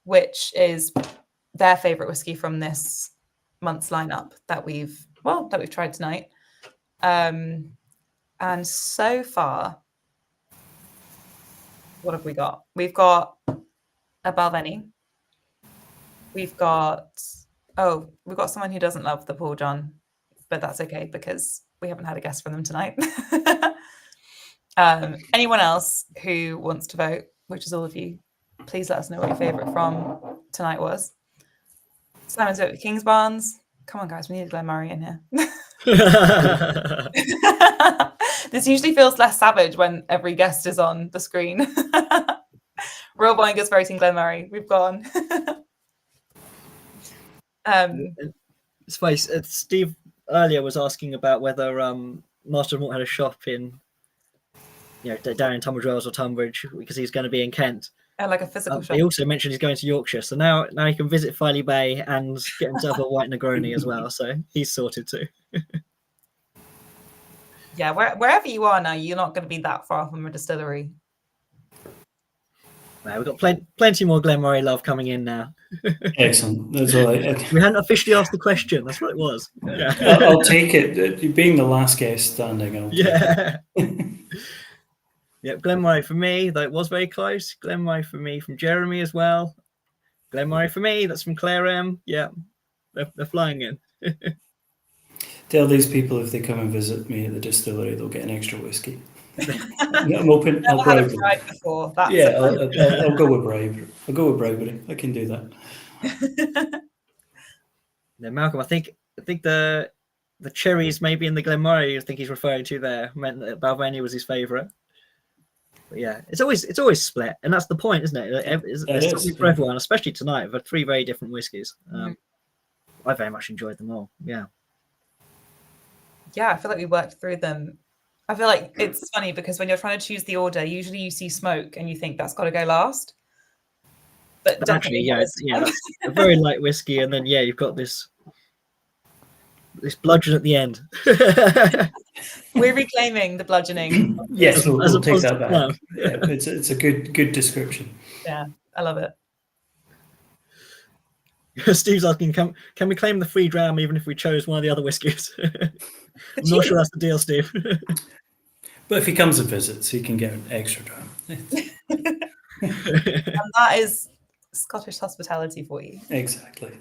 which is their favourite whiskey from this month's lineup that we've tried tonight. And so far, what have we got? We've got a Balvenie. We've got someone who doesn't love the Paul John, but that's okay because we haven't had a guest from them tonight. Anyone else who wants to vote, which is all of you, please let us know what your favourite from tonight was. Simon's vote with Kingsbarns. Come on, guys, we need a Glen Moray in here. This usually feels less savage when every guest is on the screen. Royal Boingers voting Glen Moray. We've gone. It's funny. Steve earlier was asking about whether Master of Malt had a shop in, down in Tunbridge Wells or Tunbridge because he's going to be in Kent. Like a physical shop. He also mentioned he's going to Yorkshire, so now he can visit Filey Bay and get himself a white Negroni as well. So he's sorted too. Yeah, wherever you are now, you're not going to be that far from a distillery. We've got plenty more Glen Moray love coming in now. Excellent. That's all we hadn't officially asked the question. That's what it was. Yeah. I'll take it. Being the last guest standing. Yeah. Yep, Glen Moray for me, though it was very close. Glen Moray for me from Jeremy as well. Glen Moray for me, that's from Claire M. Yeah, they're flying in. Tell these people if they come and visit me at the distillery, they'll get an extra whiskey. I'm open. I'll bribe them. Before. I'll go with bribery. I'll go with bribery. I can do that. Now, Malcolm, I think the cherries maybe in the Glen Moray I think he's referring to there meant that Balvenie was his favourite. But yeah, it's always split, and that's the point, isn't it? It's something for everyone, especially tonight. We've had 3 very different whiskies. I very much enjoyed them all. Yeah, I feel like we worked through them. I feel like it's funny because when you're trying to choose the order, usually you see smoke and you think that's got to go last. But actually, that's a very light whiskey, and then you've got this This bludgeon at the end. We're reclaiming the bludgeoning. Yes, we'll As a take that positive back. Yeah, it's a good description. Yeah, I love it. Steve's asking, can we claim the free dram even if we chose one of the other whiskies? I'm not sure that's the deal, Steve. But if he comes and visits, he can get an extra dram. And that is Scottish hospitality for you. Exactly.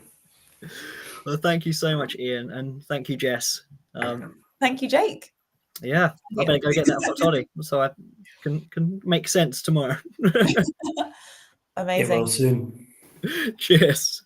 Well, thank you so much, Iain, and thank you, Jess. Thank you, Jake. Yeah, I better go get that hot toddy so I can make sense tomorrow. Amazing. Get well soon. Cheers.